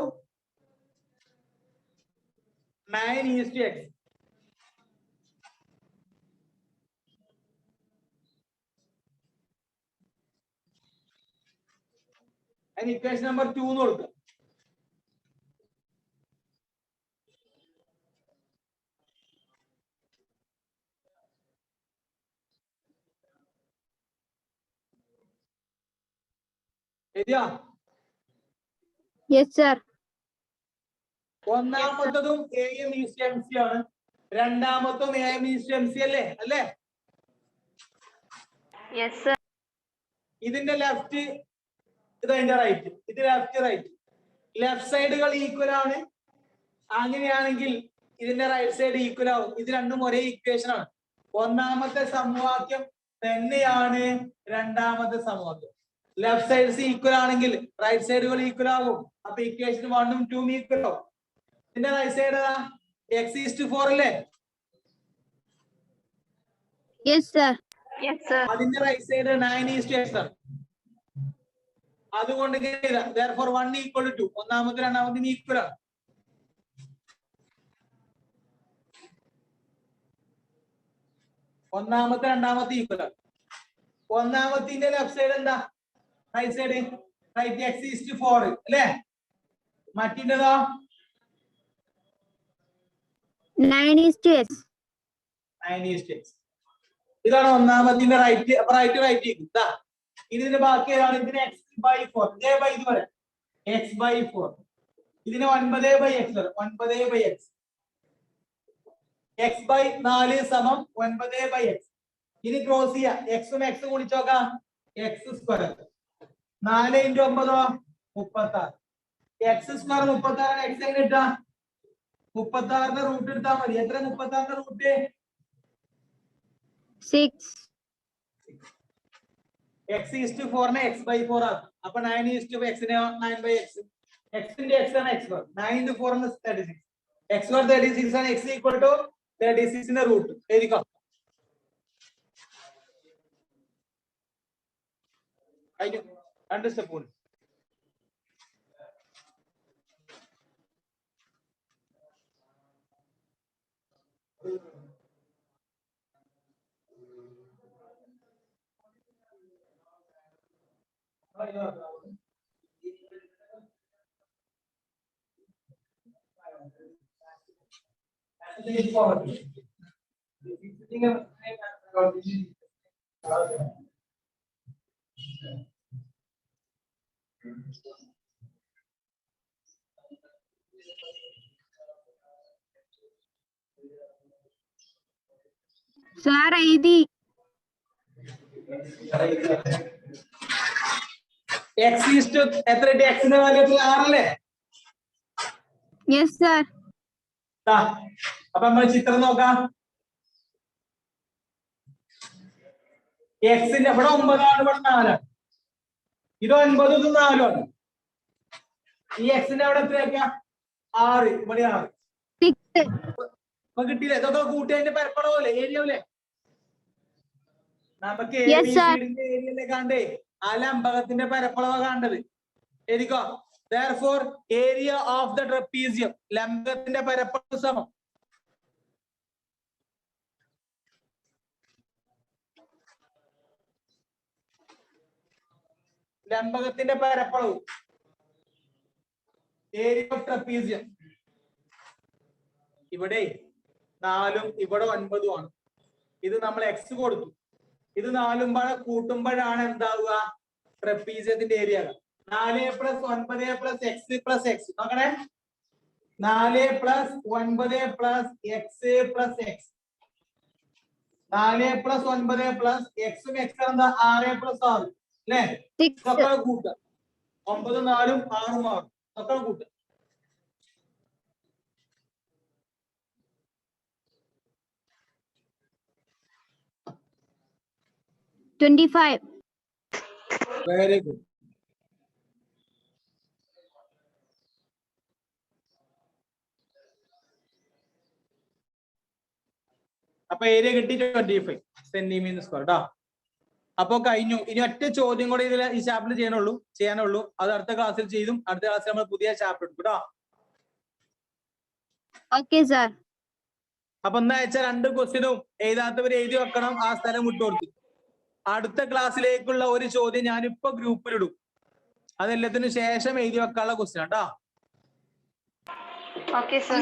9 is to X. And equation number 2 കൊടുക്കുക. Yes, sir. ഒന്നാമത്തതും AM is to MC ആണ്, രണ്ടാമത്തും AM ഈസ്റ്റ് MC അല്ലേ? അല്ലേ? Yes, sir. ഇതിന്റെ left, ഇത് അതിന്റെ റൈറ്റ്, ഇത് left right. Left സൈഡുകൾ equal ആണ്. അങ്ങനെയാണെങ്കിൽ ഇതിന്റെ റൈറ്റ് സൈഡ് ഈക്വൽ ആവും. ഇത് രണ്ടും ഒരേ ഇക്വേഷൻ ആണ്. ഒന്നാമത്തെ സമവാക്യം തന്നെയാണ് രണ്ടാമത്തെ സമവാക്യം. ലെഫ്റ്റ് സൈഡ്സ് ഈക്വൽ ആണെങ്കിൽ റൈറ്റ് സൈഡുകൾ ഈക്വൽ ആകും. അപ്പൊ ഇക്വേഷൻ 1 ഉം 2 ഉം ഈക്വൽ ആവും. ഇതിന്റെ റൈറ്റ് സൈഡ് ഏതാ? x:4 അല്ലേ? Yes, sir. Yes, sir. അതിന്റെ റൈറ്റ് സൈഡ് 9:x ആണ്. അതുകൊണ്ട് therefore 1 equal to 2. ഒന്നാമത്തെ രണ്ടാമത്തിന് ഈക്വൽ ആണ്. ഒന്നാമത്തെ രണ്ടാമത്തെ ഈക്വൽ ആണ്. ഒന്നാമത്തിന്റെ ലെഫ്റ്റ് സൈഡ് എന്താ? റൈറ്റ് സൈഡ് റൈറ്റ് x:4 അല്ലേ? മറ്റിന്റെതോ 9:x. 9:x. ഇതാണ് ഒന്നാമത്തിന്റെ റൈറ്റ്. അപ്പൊ റൈറ്റ് ഇതാ. ഇതിന്റെ ബാക്കി ഏതാണ്? ഇതിന് x/4 ഇതേപോലെ ഇത് വരെ x/4. ഇതിന് 9/x 9/x. x/4 സമം 9/x. ഇനി ക്രോസ് ചെയ്യാം. x ഉം x ഗുണിച്ച് നോക്കാം. x². 4 × 9 36. x² 36 x എങ്ങനെ കിട്ടാ? 36ന്റെ റൂട്ട് എടുത്താൽ മതി. എത്ര 36ന്റെ റൂട്ട്? 6. x:4 നെ x/4 ആക്കും. അപ്പൊ 9:x നെ 9/x. x ന്റെ x ആണ് x². 9 × 4 = 36. x² 36 ആണ്. x = 36 ന്റെ റൂട്ട് എഴുതിക്കോ. രണ്ട് സ്റ്റെപ്പ് ഉണ്ട്. Sir, ID. x എത്ര കിട്ടി? x ന്റെ വാല്യൂ 6 അല്ലേ? Yes, sir. അപ്പൊ നമ്മൾ ചിത്രം നോക്കാം. x ന്റെ ഇവിടെ 9 ആണ്, ഇവിടെ 4 ആണ്. ഇത് 9 ഇത് 4 ആണ്. ഈ x ന്റെ അവിടെ എത്രയാ? 6. ഇവിടെ 6. 6. അപ്പൊ കിട്ടിയില്ലേ? ഇതൊക്കെ കൂട്ടി അതിന്റെ പരപ്പളവല്ലേ, ഏരിയ അല്ലേ? നമുക്ക് Yes, sir. ഏരിയല്ലേ കാണണ്ടേ? ആ ലംബകത്തിന്റെ പരപ്പളവ കാണേണ്ടത്. എഴുതിക്കോ. Therefore area of the trapezium ലംബകത്തിന്റെ പരപ്പളവ് സമം ലംബകത്തിന്റെ പരപ്പളവ് ഏരിയ ഓഫ് ട്രപ്പീസിയം. ഇവിടെ 4 ഇവിടെ 9 ആണ്. ഇത് നമ്മൾ x കൊടുത്തു. ഇത് 4 കൂട്ടുമ്പോഴാണ് എന്താവുക? ട്രപ്പീസിയത്തിന്റെ ഏരിയ. 4 + 9 + x + x. നോക്കണേ. 4 + 9 + x + x. 4 + 9 + x ഉം x എന്താ? 6 + 6 അല്ലേ? 6. ഇതൊക്കെ കൂട്ടുക. 9 4 6 6 ഇതൊക്കെ കൂട്ടുക. 25. Very good. അപ്പൊ ഏരിയ കിട്ടി 25 സെന്റിമീറ്റർ സ്ക്വയർ ട്ടോ. അപ്പൊ കഴിഞ്ഞു. ഇനി ഒറ്റ ചോദ്യം കൂടെ ഇതിൽ ഈ ചാപ്റ്റർ ചെയ്യാനുള്ളൂ. അത് അടുത്ത ക്ലാസ്സിൽ ചെയ്തും. അടുത്ത ക്ലാസ്സിൽ നമ്മൾ പുതിയ ചാപ്റ്റർ എടുക്കും ട്ടോ. Okay, sir. അപ്പൊ എന്താ വെച്ചാൽ 2 ക്വസ്റ്റ്യനും എഴുതാത്തവർ എഴുതി വെക്കണം. ആ സ്ഥലം വിട്ടുകൊടുത്തു. അടുത്ത ക്ലാസ്സിലേക്കുള്ള ഒരു ചോദ്യം ഞാനിപ്പോ ഗ്രൂപ്പിലിടും. അതെല്ലാത്തിനു ശേഷം എഴുതി വെക്കാനുള്ള ക്വസ്റ്റ്യൻ ട്ടോ. Okay, sir.